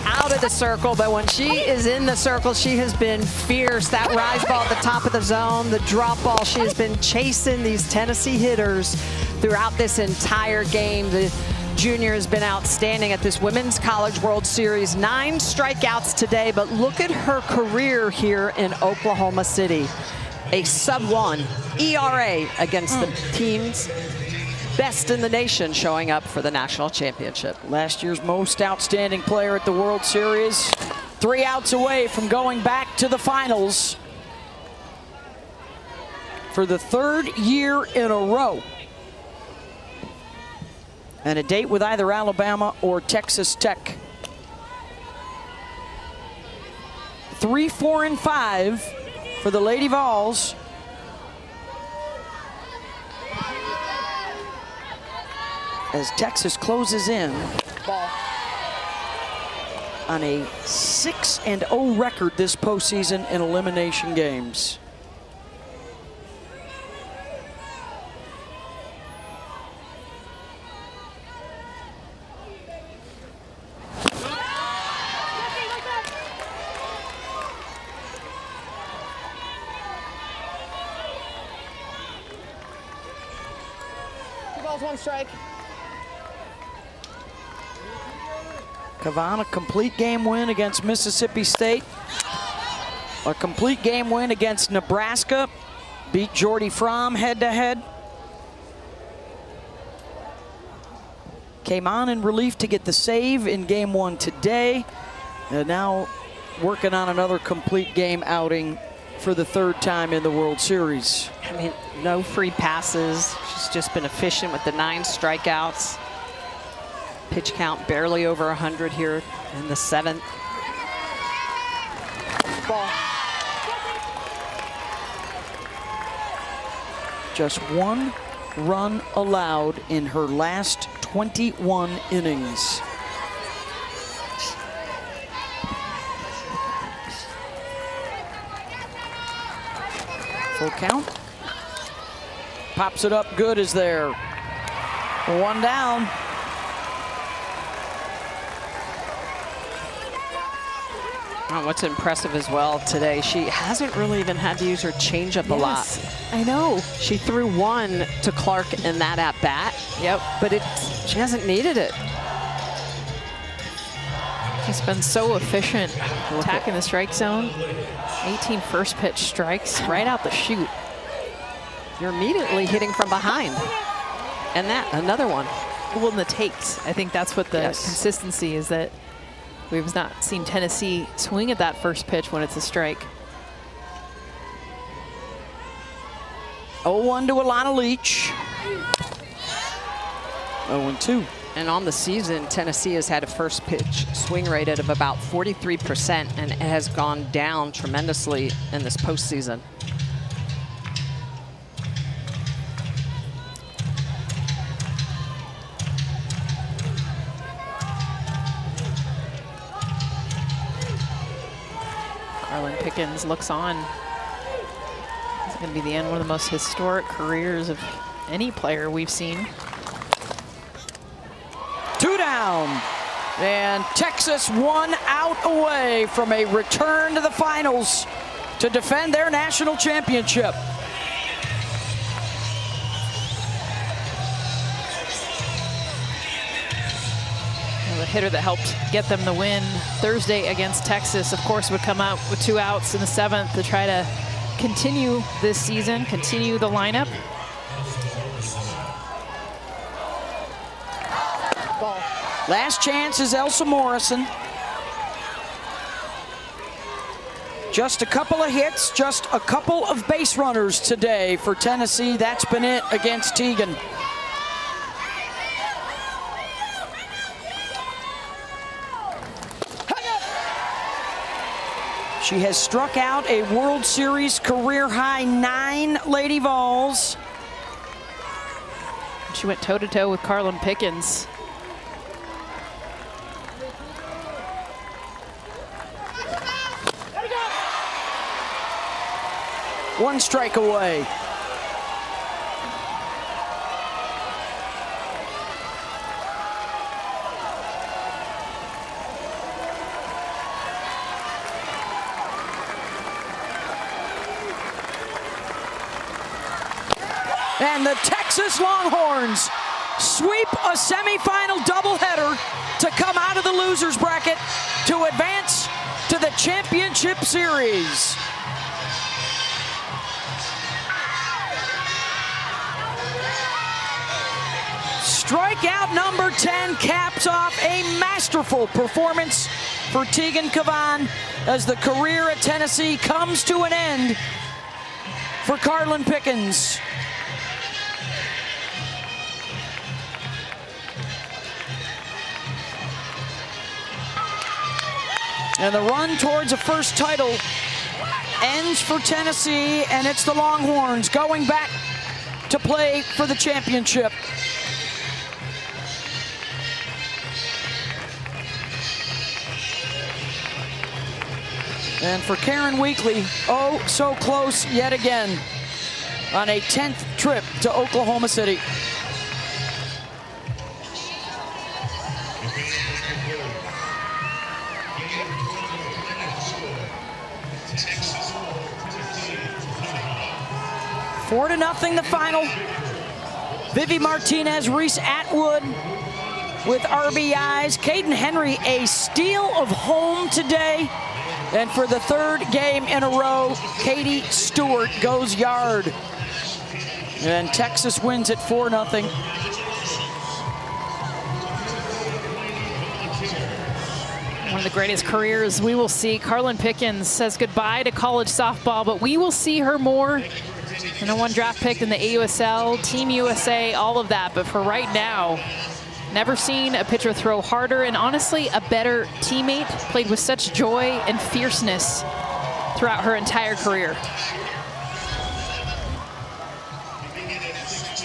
Out of the circle, but when she is in the circle, she has been fierce. That rise ball at the top of the zone, the drop ball, she has been chasing these Tennessee hitters throughout this entire game. The junior has been outstanding at this Women's College World Series. 9 strikeouts today, but look at her career here in Oklahoma City. A sub-1 ERA against the teams best in the nation showing up for the national championship. Last year's most outstanding player at the World Series. 3 outs away from going back to the finals for the 3rd year in a row. And a date with either Alabama or Texas Tech. 3, 4, and 5 for the Lady Vols. As Texas closes in. Ball. on a 6-0 record this postseason in elimination games. One strike. Kavan, a complete game win against Mississippi State. A complete game win against Nebraska. Beat Jordy Fromm head-to-head. Came on in relief to get the save in game 1 today. And now working on another complete game outing for the 3rd time in the World Series. I mean, no free passes. She's just been efficient with the 9 strikeouts. Pitch count barely over 100 here in the 7th. Ball. Just 1 run allowed in her last 21 innings. Full count. Pops it up, good is there. 1 down. What's impressive as well today, she hasn't really even had to use her changeup a lot. I know. She threw 1 to Clark in that at-bat. Yep. But she hasn't needed it. She's been so efficient attacking the strike zone. 18 first pitch strikes right out the chute. You're immediately hitting from behind. And that, another one. Well, in the takes, I think that's what the consistency is, that we've not seen Tennessee swing at that first pitch when it's a strike. 0-1 to Alana Leach. 0-2. And on the season, Tennessee has had a first pitch swing rate of about 43%, and it has gone down tremendously in this postseason. Carlin Pickens looks on. It's going to be the end, one of the most historic careers of any player we've seen. 2 down. And Texas 1 out away from a return to the finals to defend their national championship. The hitter that helped get them the win Thursday against Texas, of course, would come out with 2 outs in the 7th to try to continue this season, continue the lineup. Ball. Last chance is Elsa Morrison. Just a couple of hits, just a couple of base runners today for Tennessee. That's been it against Teagan. She has struck out a World Series career-high 9 Lady Vols. She went toe-to-toe with Carlin Pickens. One strike away. And the Texas Longhorns sweep a semifinal doubleheader to come out of the losers bracket to advance to the championship series. Strikeout number 10 caps off a masterful performance for Teagan Kavan as the career at Tennessee comes to an end for Carlin Pickens. And the run towards a first title ends for Tennessee, and it's the Longhorns going back to play for the championship. And for Karen Weekly, oh, so close yet again on a 10th trip to Oklahoma City. Four to nothing the final. Vivi Martinez, Reese Atwood with RBIs. Caden Henry, a steal of home today. And for the third game in a row, Katie Stewart goes yard. And Texas wins it 4-0. One of the greatest careers we will see. Carlin Pickens says goodbye to college softball, but we will see her more. And the one draft pick in the AUSL, Team USA, all of that. But for right now, never seen a pitcher throw harder, and honestly, a better teammate. Played with such joy and fierceness throughout her entire career.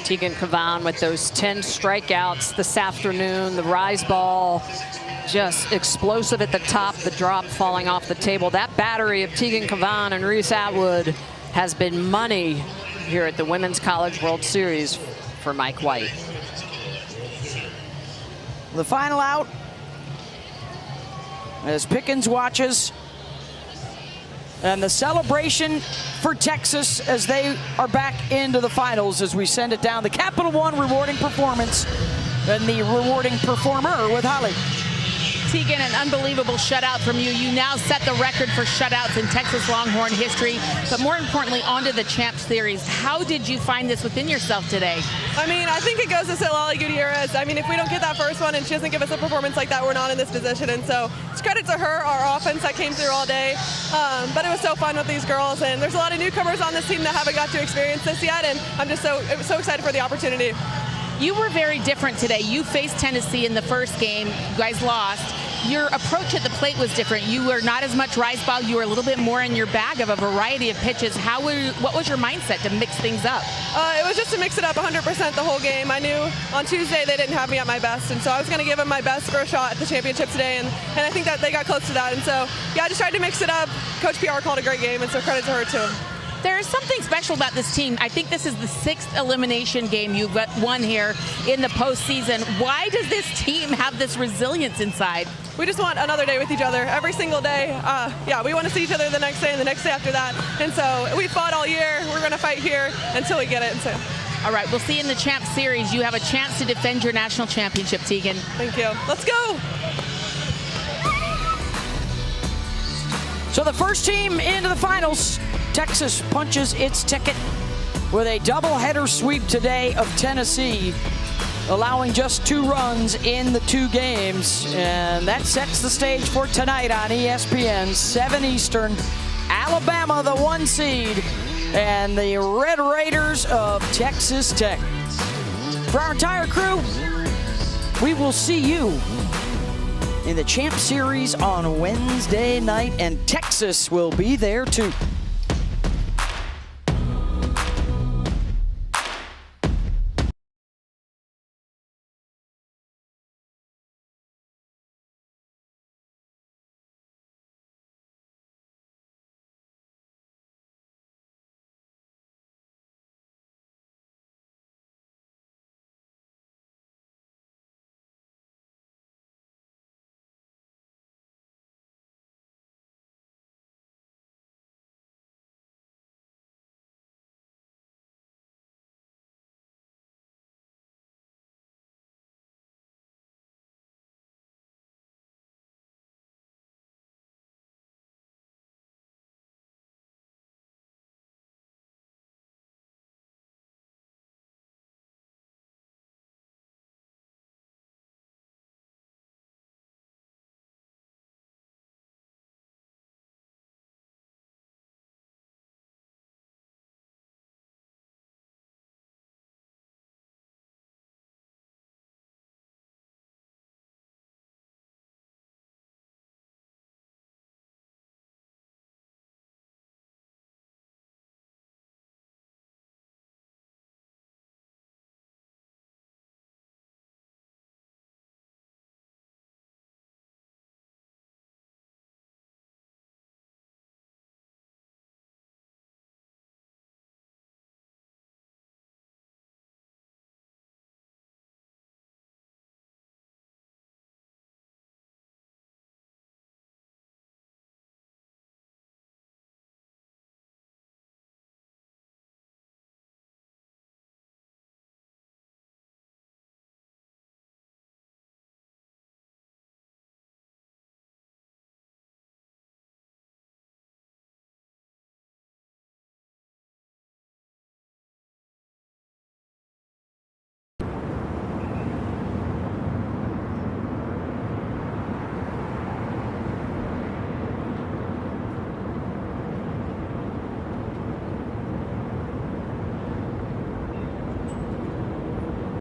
Tegan Cavan with those 10 strikeouts this afternoon. The rise ball just explosive at the top, the drop falling off the table. That battery of Tegan Cavan and Reese Atwood has been money here at the Women's College World Series for Mike White. The final out as Pickens watches. And the celebration for Texas as they are back into the finals as we send it down. The Capital One rewarding performance and the rewarding performer with Holly. Tegan, an unbelievable shutout from you. You now set the record for shutouts in Texas Longhorn history, but more importantly, onto the Champ Series. How did you find this within yourself today? I mean, I think it goes to Lali Gutierrez. I mean, if we don't get that first one and she doesn't give us a performance like that, we're not in this position. And so it's credit to her, our offense that came through all day. But it was so fun with these girls, and there's a lot of newcomers on this team that haven't got to experience this yet, and I'm just so excited for the opportunity. You were very different today. You faced Tennessee in the first game. You guys lost. Your approach at the plate was different. You were not as much rise ball. You were a little bit more in your bag of a variety of pitches. What was your mindset to mix things up? It was just to mix it up 100% the whole game. I knew on Tuesday they didn't have me at my best, and so I was going to give them my best for a shot at the championship today, and I think that they got close to that. And so, yeah, I just tried to mix it up. Coach PR called a great game, and so credit to her, too. There is something special about this team. I think this is the 6th elimination game you've won here in the postseason. Why does this team have this resilience inside? We just want another day with each other every single day. Yeah, we want to see each other the next day and the next day after that. And so we fought all year. We're going to fight here until we get it. And so. All right, we'll see you in the Champ Series. You have a chance to defend your national championship, Tegan. Thank you. Let's go. So the first team into the finals, Texas punches its ticket with a doubleheader sweep today of Tennessee, allowing just 2 runs in the 2 games. And that sets the stage for tonight on ESPN, 7 Eastern. Alabama, the 1 seed, and the Red Raiders of Texas Tech. For our entire crew, we will see you in the Champ Series on Wednesday night, and Texas will be there too.